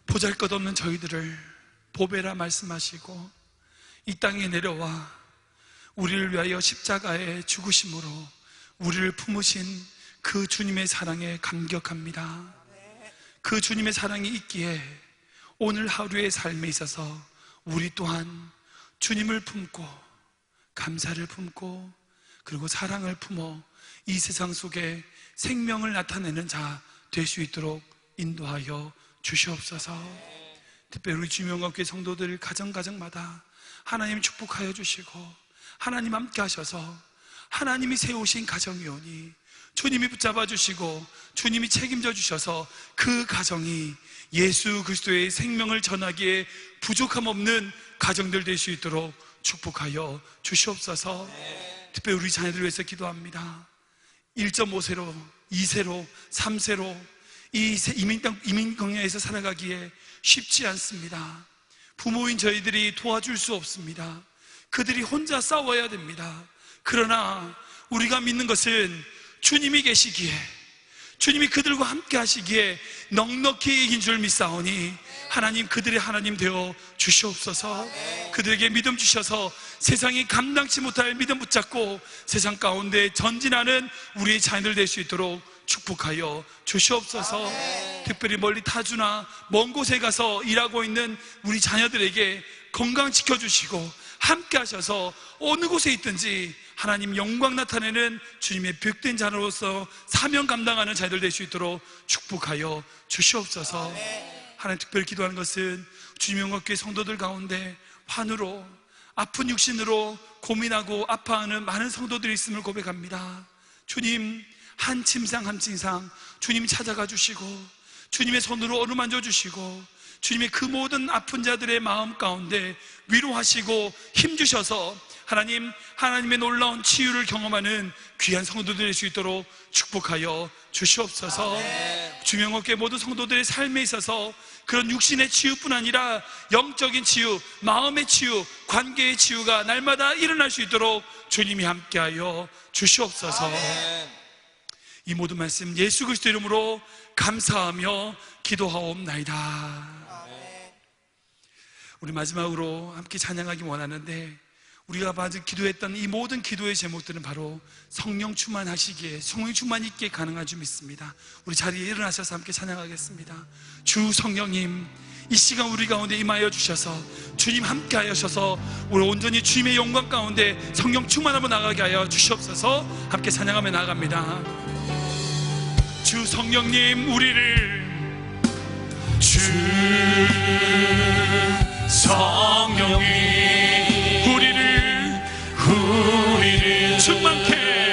보잘것없는 저희들을 보배라 말씀하시고 이 땅에 내려와 우리를 위하여 십자가에 죽으심으로 우리를 품으신 그 주님의 사랑에 감격합니다. 그 주님의 사랑이 있기에 오늘 하루의 삶에 있어서 우리 또한 주님을 품고 감사를 품고 그리고 사랑을 품어 이 세상 속에 생명을 나타내는 자 될 수 있도록 인도하여 주시옵소서. 특별히 우리 주명학교의 성도들 가정마다 하나님 축복하여 주시고 하나님 함께 하셔서 하나님이 세우신 가정이오니 주님이 붙잡아 주시고 주님이 책임져 주셔서 그 가정이 예수 그리스도의 생명을 전하기에 부족함 없는 가정들 될 수 있도록 축복하여 주시옵소서. 특별히 우리 자녀들 위해서 기도합니다. 1.5세로 2세로 3세로 이 이민 광야에서 살아가기에 쉽지 않습니다. 부모인 저희들이 도와줄 수 없습니다. 그들이 혼자 싸워야 됩니다. 그러나 우리가 믿는 것은 주님이 계시기에 주님이 그들과 함께 하시기에 넉넉히 이긴 줄 믿사오니 하나님 그들의 하나님 되어 주시옵소서. 그들에게 믿음 주셔서 세상이 감당치 못할 믿음 붙잡고 세상 가운데 전진하는 우리의 자녀들 될 수 있도록 축복하여 주시옵소서. 특별히 멀리 타주나 먼 곳에 가서 일하고 있는 우리 자녀들에게 건강 지켜주시고 함께 하셔서 어느 곳에 있든지 하나님 영광 나타내는 주님의 벽된 자로서 사명 감당하는 자들 될 수 있도록 축복하여 주시옵소서. 하나님 특별히 기도하는 것은 주님의 영광교회 성도들 가운데 환우로 아픈 육신으로 고민하고 아파하는 많은 성도들이 있음을 고백합니다. 주님 한 침상 한 침상 주님 찾아가 주시고 주님의 손으로 어루만져 주시고 주님의 그 모든 아픈 자들의 마음 가운데 위로하시고 힘주셔서 하나님의 놀라운 치유를 경험하는 귀한 성도들 될 수 있도록 축복하여 주시옵소서. 주명옥교회 모든 성도들의 삶에 있어서 그런 육신의 치유뿐 아니라 영적인 치유, 마음의 치유, 관계의 치유가 날마다 일어날 수 있도록 주님이 함께하여 주시옵소서. 이 모든 말씀 예수 그리스도 이름으로 감사하며 기도하옵나이다. 우리 마지막으로 함께 찬양하기 원하는데 우리가 받은 기도했던 이 모든 기도의 제목들은 바로 성령 충만하시기에, 성령 충만 있게 가능한 줄 믿습니다. 우리 자리에 일어나셔서 함께 찬양하겠습니다. 주 성령님, 이 시간 우리 가운데 임하여 주셔서 주님 함께 하셔서 우리 온전히 주님의 영광 가운데 성령 충만하고 나가게 하여 주시옵소서. 함께 찬양하며 나아갑니다. 주 성령님, 주 성령이 우리를 우리를 충만케